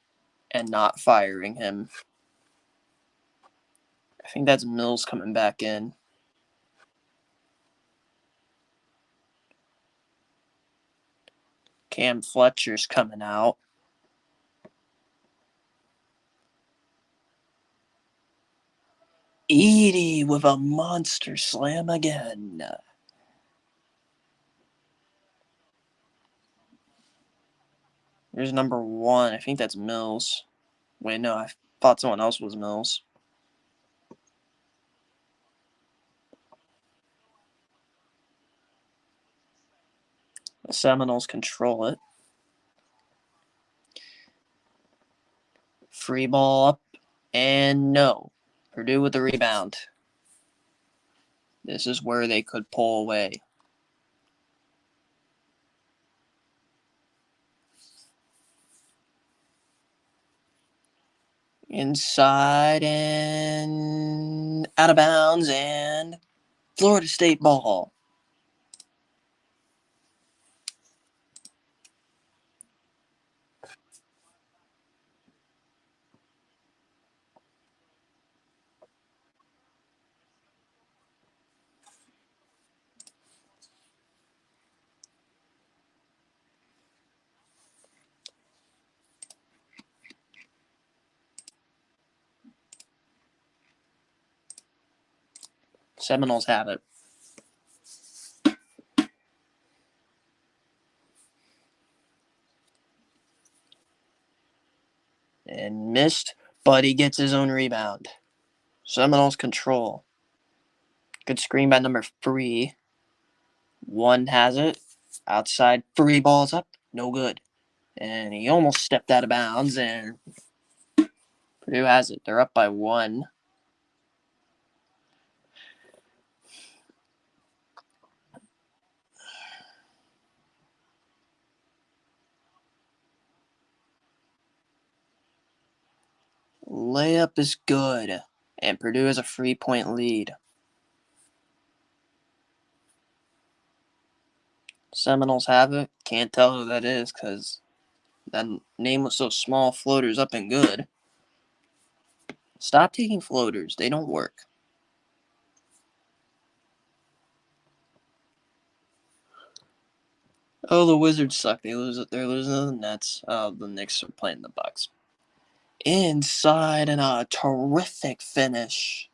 and not firing him. I think that's Mills coming back in. Cam Fletcher's coming out. Edey with a monster slam again. There's number 1. I think that's Mills. Wait, no, I thought someone else was Mills. The Seminoles control it. Free ball up, and no. Purdue with the rebound. This is where they could pull away. Inside and out of bounds, and Florida State ball. Seminoles have it. And missed, but he gets his own rebound. Seminoles control. Good screen by number 3. 1 has it. Outside, 3 balls up. No good. And he almost stepped out of bounds, and Purdue has it. They're up by 1. Layup is good. And Purdue has a 3-point lead. Seminoles have it. Can't tell who that is because That name was so small, floaters up and good. Stop taking floaters. They don't work. Oh, the Wizards suck. They're losing to the Nets. The Knicks are playing the Bucks. Inside and a terrific finish.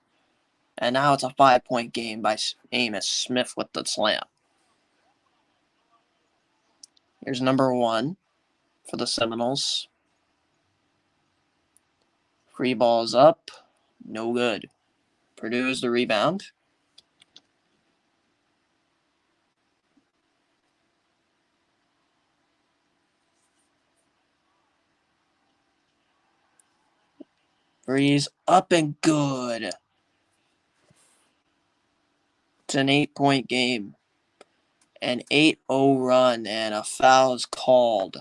And now it's a 5-point game by Amos Smith with the slam. Here's number 1 for the Seminoles. Free ball's up. No good. Purdue is the rebound. Three's up and good. It's an 8-point game. An 8-0 run, and a foul is called.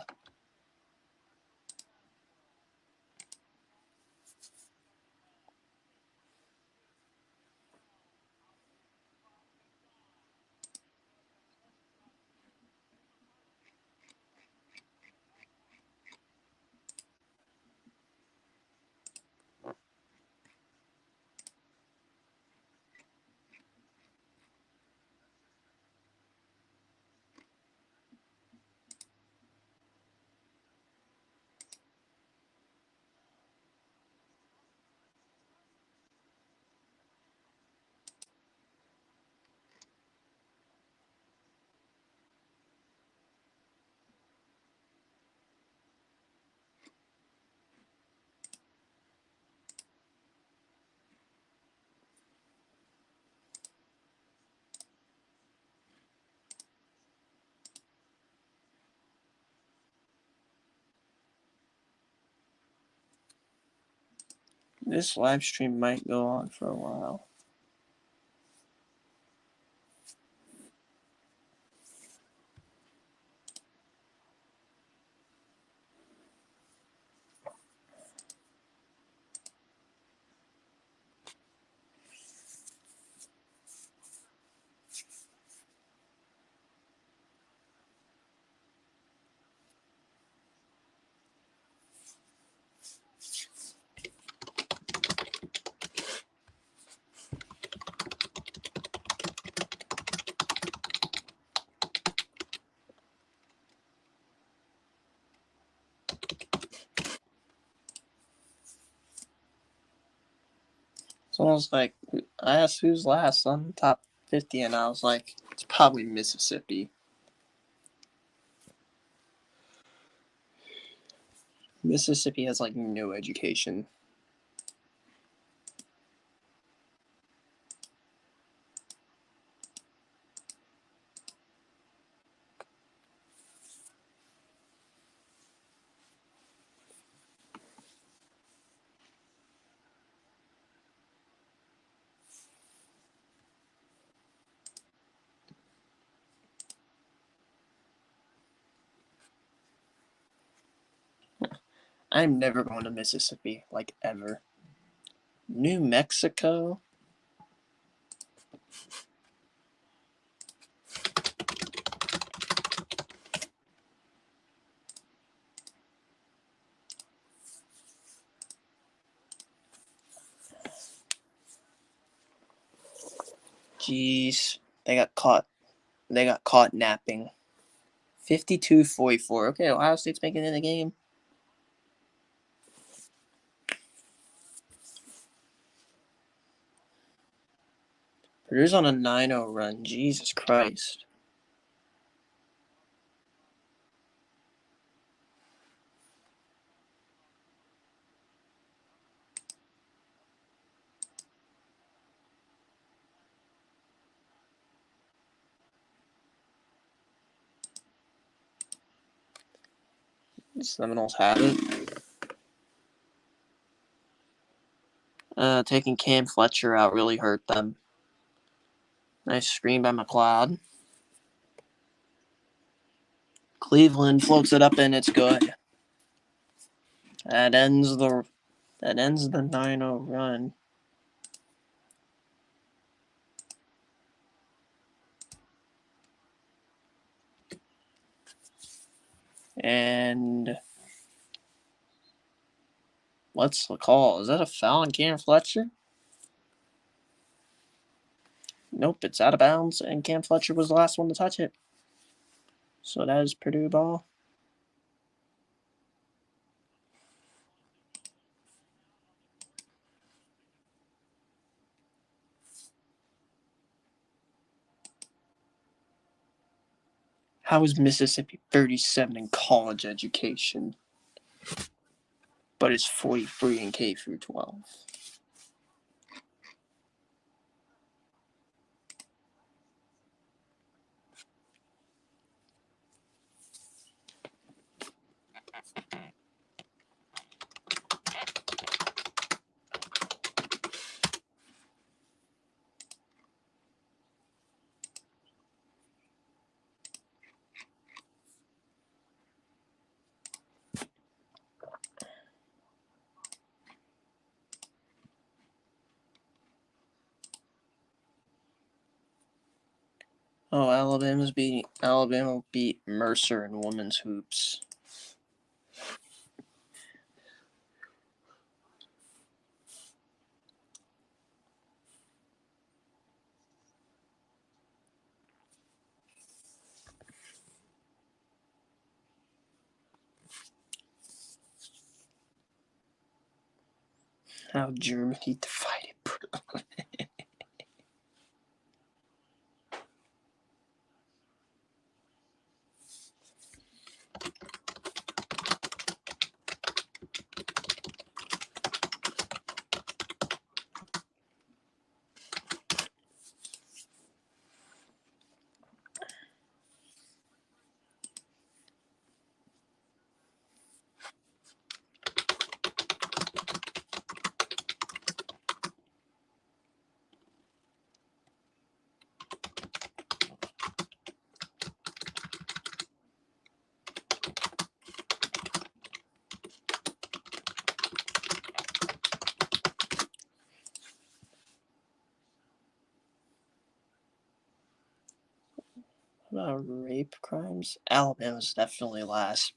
This live stream might go on for a while. It's almost like I asked who's last on the top 50, and I was like, it's probably Mississippi. Mississippi has like no education. I'm never going to Mississippi, like ever. New Mexico? Jeez. They got caught. They got caught napping. 52-44. Okay, Ohio State's making it in the game. Purdue's on a 9-0 run. Jesus Christ. The Seminoles have it. Taking Cam Fletcher out really hurt them. Nice screen by McLeod. Cleveland floats it up and it's good. That ends the 9-0 run. And What's the call? Is that a foul on Cam Fletcher? Nope, it's out of bounds, and Cam Fletcher was the last one to touch it. So that is Purdue ball. How is Mississippi 37 in college education, but it's 43 in K through 12? Oh, Alabama beat Mercer in women's hoops. How Germany divided Britain. Rape crimes? Alabama's definitely last.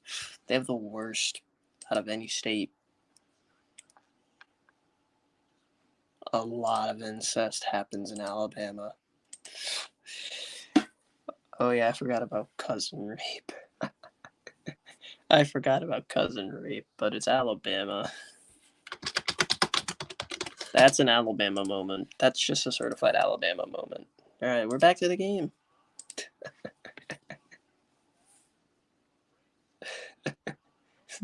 They have the worst out of any state. A lot of incest happens in Alabama. Oh yeah, I forgot about cousin rape. I forgot about cousin rape, but it's Alabama. That's an Alabama moment. That's just a certified Alabama moment. Alright, we're back to the game.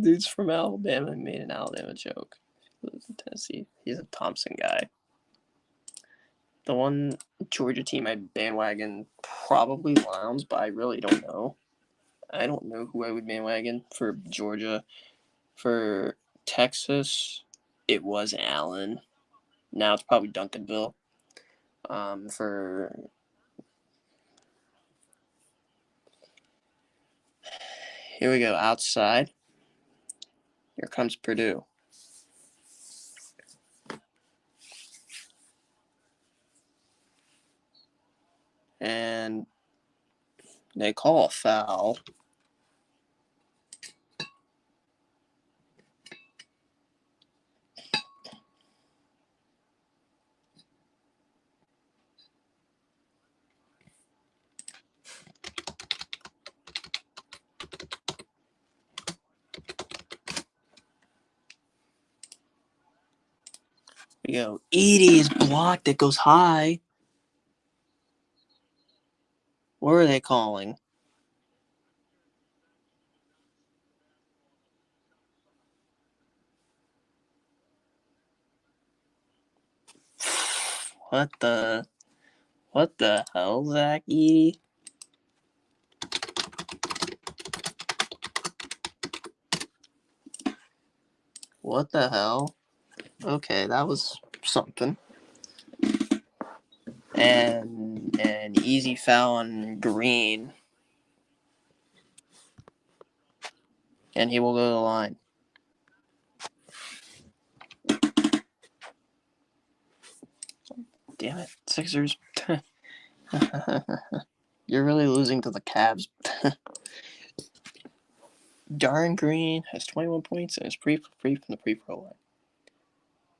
Dude's from Alabama and made an Alabama joke. He lives in Tennessee. He's a Thompson guy. The one Georgia team I bandwagon probably Lowndes, but I really don't know. I don't know who I would bandwagon for Georgia. For Texas, it was Allen. Now it's probably Duncanville. For here we go outside. Here comes Purdue. And they call a foul. We go. Edie is blocked. It goes high. What are they calling? What the hell, Zach Edie? What the hell? Okay, that was something. And an easy foul on Green. And he will go to the line. Damn it, Sixers. You're really losing to the Cavs. Darren Green has 21 points and is free from the free throw line.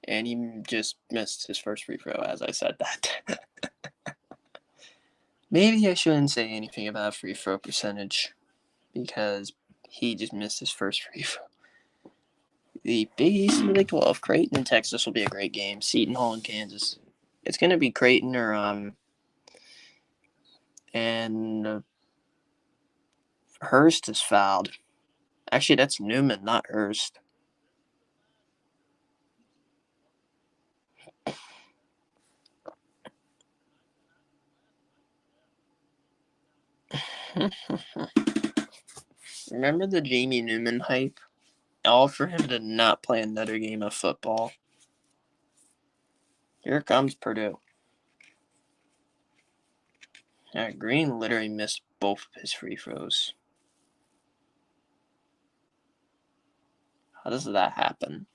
And he just missed his first free throw as I said that. Maybe I shouldn't say anything about free throw percentage because he just missed his first free throw. The Big East of the Big 12, Creighton and Texas will be a great game. Seton Hall and Kansas. It's going to be Creighton or and Hurst is fouled. Actually, that's Newman, not Hurst. Remember the Jamie Newman hype? All for him to not play another game of football. Here comes Purdue. Green literally missed both of his free throws. How does that happen?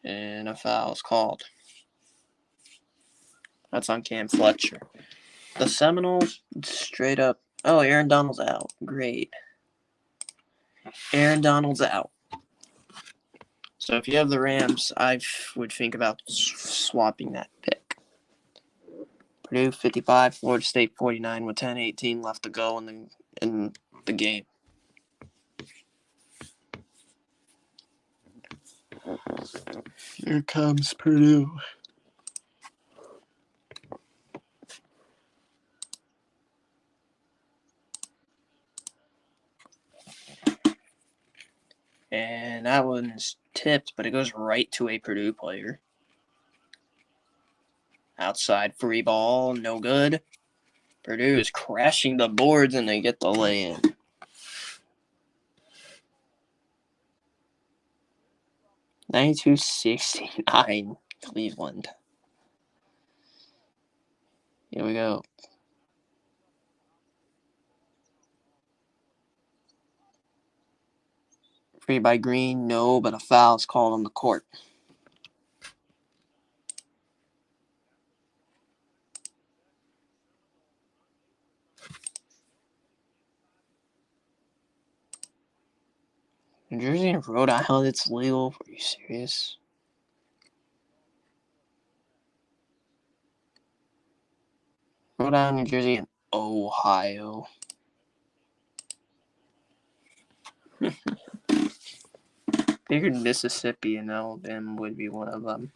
And a foul is called. That's on Cam Fletcher. The Seminoles straight up. Oh, Aaron Donald's out. Great. Aaron Donald's out. So if you have the Rams, I would think about swapping that pick. Purdue 55, Florida State 49 with 10:18 left to go in the game. Here comes Purdue. And that one's tipped, but it goes right to a Purdue player. Outside free ball, no good. Purdue is crashing the boards and they get the lay in. (92-69) Cleveland. Here we go. Free by Green, no, but a foul is called on the court. New Jersey and Rhode Island, it's legal. Are you serious? Rhode Island, New Jersey, and Ohio. Figured Mississippi and Alabama would be one of them.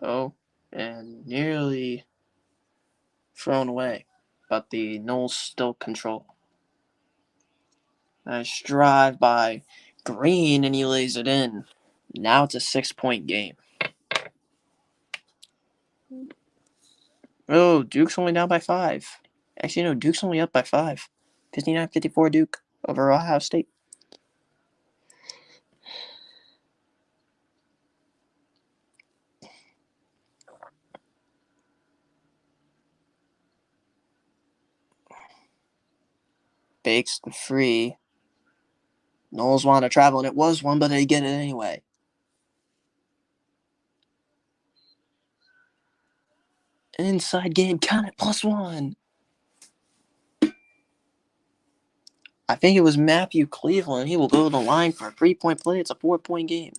Oh, and nearly thrown away, but the Noles still control. Nice drive by Green, and he lays it in. Now it's a 6-point game. Oh, Duke's only down by 5. Actually, no, Duke's only up by 5. 59-54 Duke over Ohio State. Bakes the free. Noles want to travel, and it was one, but they get it anyway. An inside game, count it, +1. I think it was Matthew Cleveland. He will go to the line for a 3-point play. It's a 4-point game.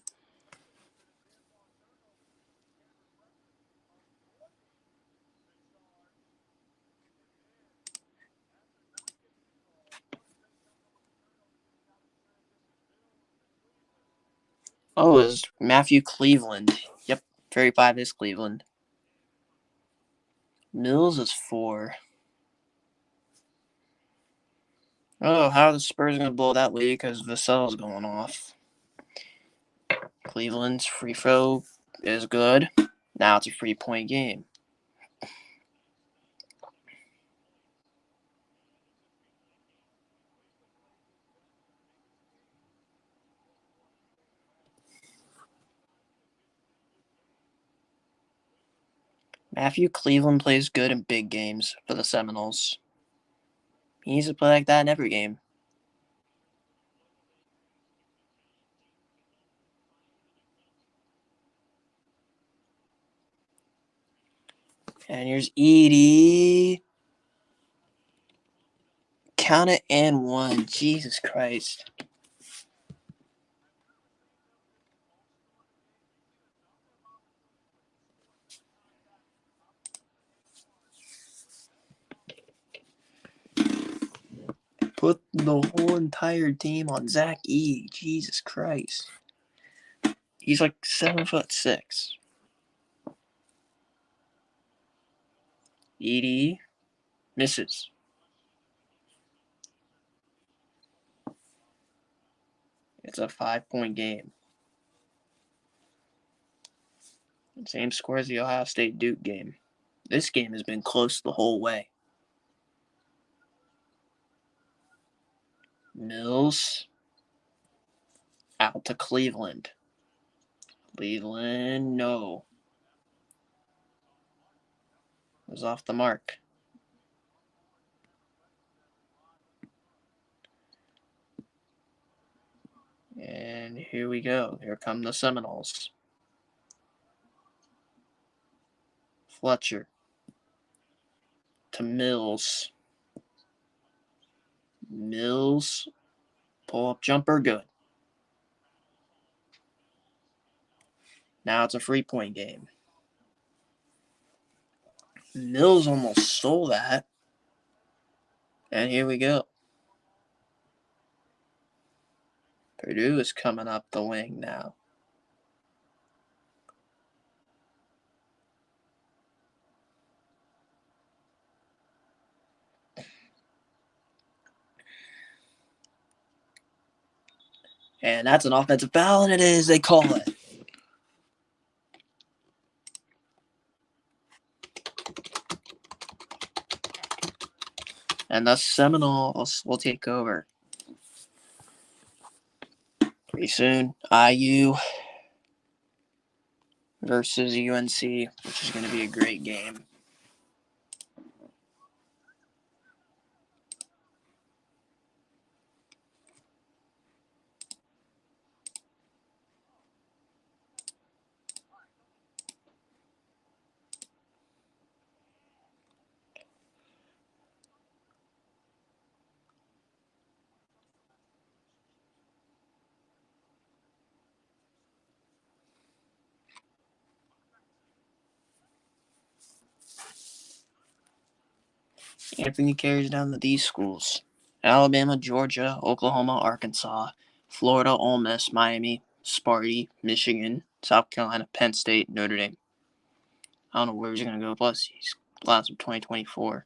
Oh, it was Matthew Cleveland. Yep, 35 is Cleveland. Mills is 4. Oh, how are the Spurs going to blow that lead because Vassell's going off. Cleveland's free throw is good. Now it's a 3-point game. Matthew Cleveland plays good in big games for the Seminoles. He needs to play like that in every game. And here's Edie. Count it and one. Jesus Christ. Put the whole entire team on Zach E. Jesus Christ. He's like 7'6". Edie misses. It's a 5-point game. Same score as the Ohio State Duke game. This game has been close the whole way. Mills out to Cleveland. Cleveland, no. Was off the mark. And here we go. Here come the Seminoles. Fletcher to Mills. Mills, pull up jumper, good. Now it's a 3-point game. Mills almost stole that. And here we go. Purdue is coming up the wing now. And that's an offensive foul, and it is. They call it. And the Seminoles will take over. Pretty soon, IU versus UNC, which is going to be a great game. Anthony carries down these schools: Alabama, Georgia, Oklahoma, Arkansas, Florida, Ole Miss, Miami, Sparty, Michigan, South Carolina, Penn State, Notre Dame. I don't know where he's going to go. Plus, he's class of 2024.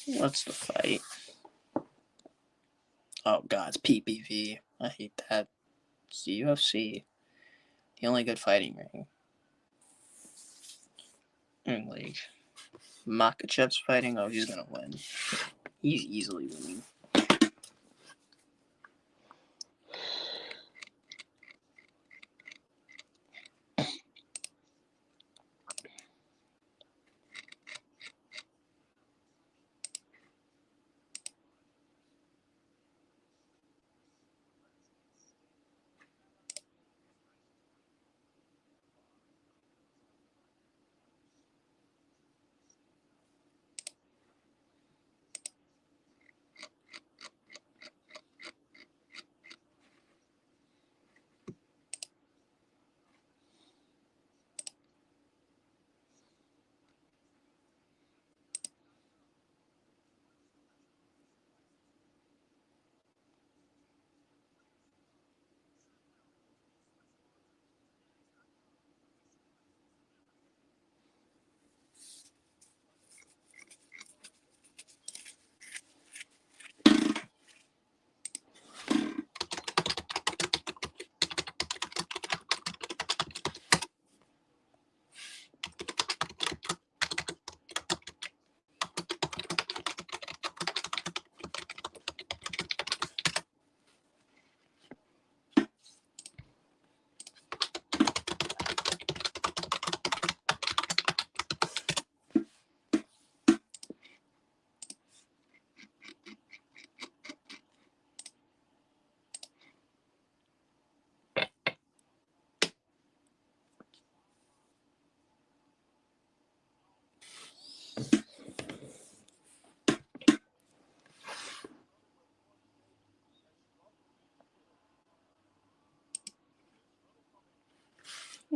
What's the fight? Oh, God, it's PPV. I hate that. It's the UFC. The only good fighting ring. Like, Makhachev's fighting. Oh, he's going to win. He's easily winning.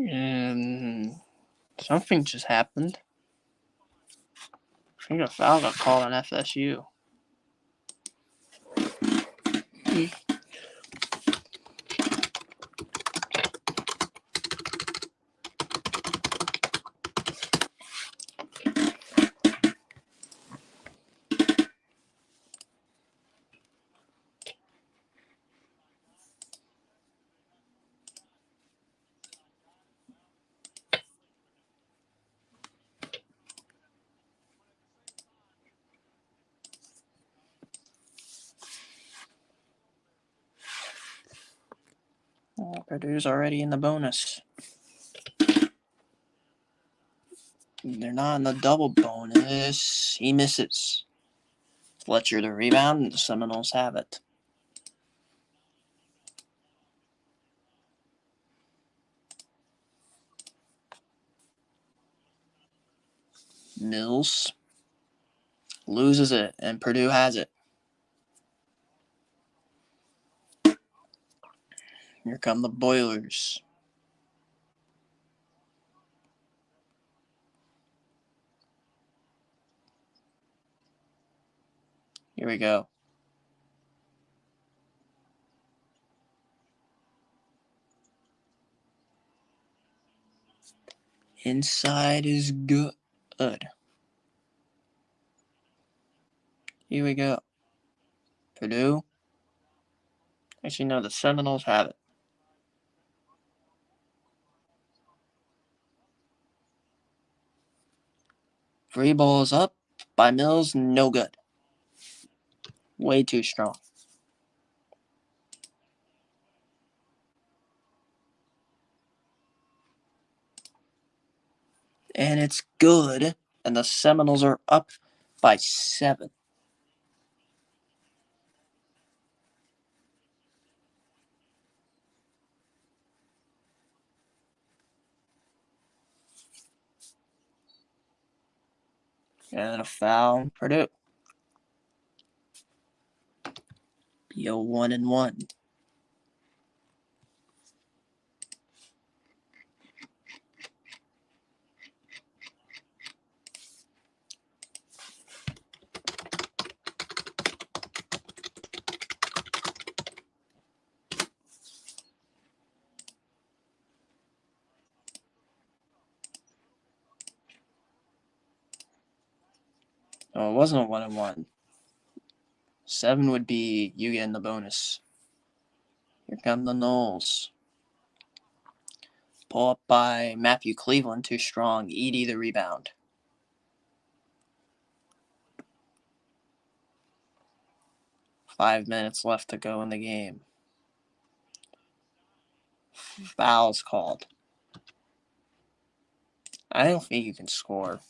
And something just happened. I think a foul got called on FSU. Purdue's already in the bonus. They're not in the double bonus. He misses. Fletcher the rebound, and the Seminoles have it. Mills loses it, and Purdue has it. Here come the Boilers. Here we go. Inside is good. Here we go. Purdue. Actually, no, the Seminoles have it. Free ball is up by Mills. No good. Way too strong. And it's good. And the Seminoles are up by 7. And a foul, Purdue. Be a 1-1. Oh, it wasn't a 1-1. 7 would be you getting the bonus. Here come the Noles. Pull up by Matthew Cleveland, too strong. Edie the rebound. Five minutes left to go in the game. Foul's called. I don't think you can score.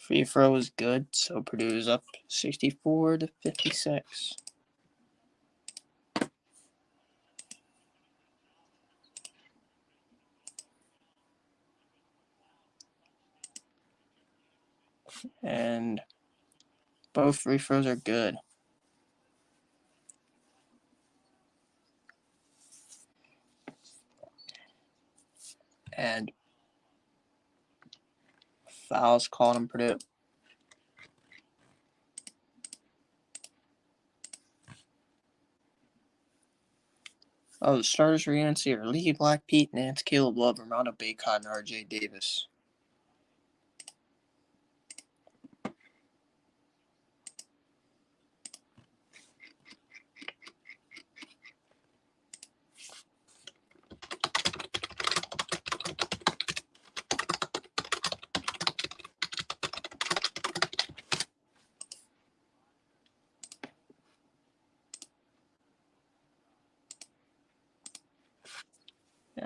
Free throw is good, so Purdue is up 64-56. And both free throws are good. And fouls called on Purdue. Oh, the starters for UNC are Lee Black, Pete Nance, Caleb Love, Romano Baycott, and R.J. Davis.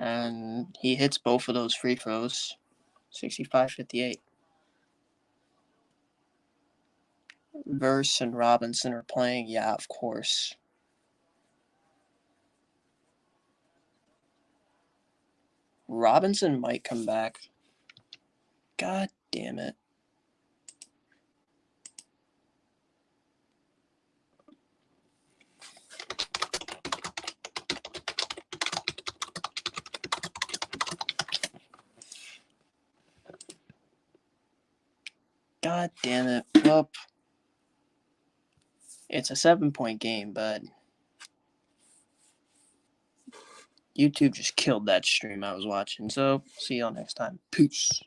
And he hits both of those free throws. 65-58. Verse and Robinson are playing. Yeah, of course. Robinson might come back. God damn it. God damn it. Well, it's a 7-point game, but YouTube just killed that stream I was watching. So, see y'all next time. Peace.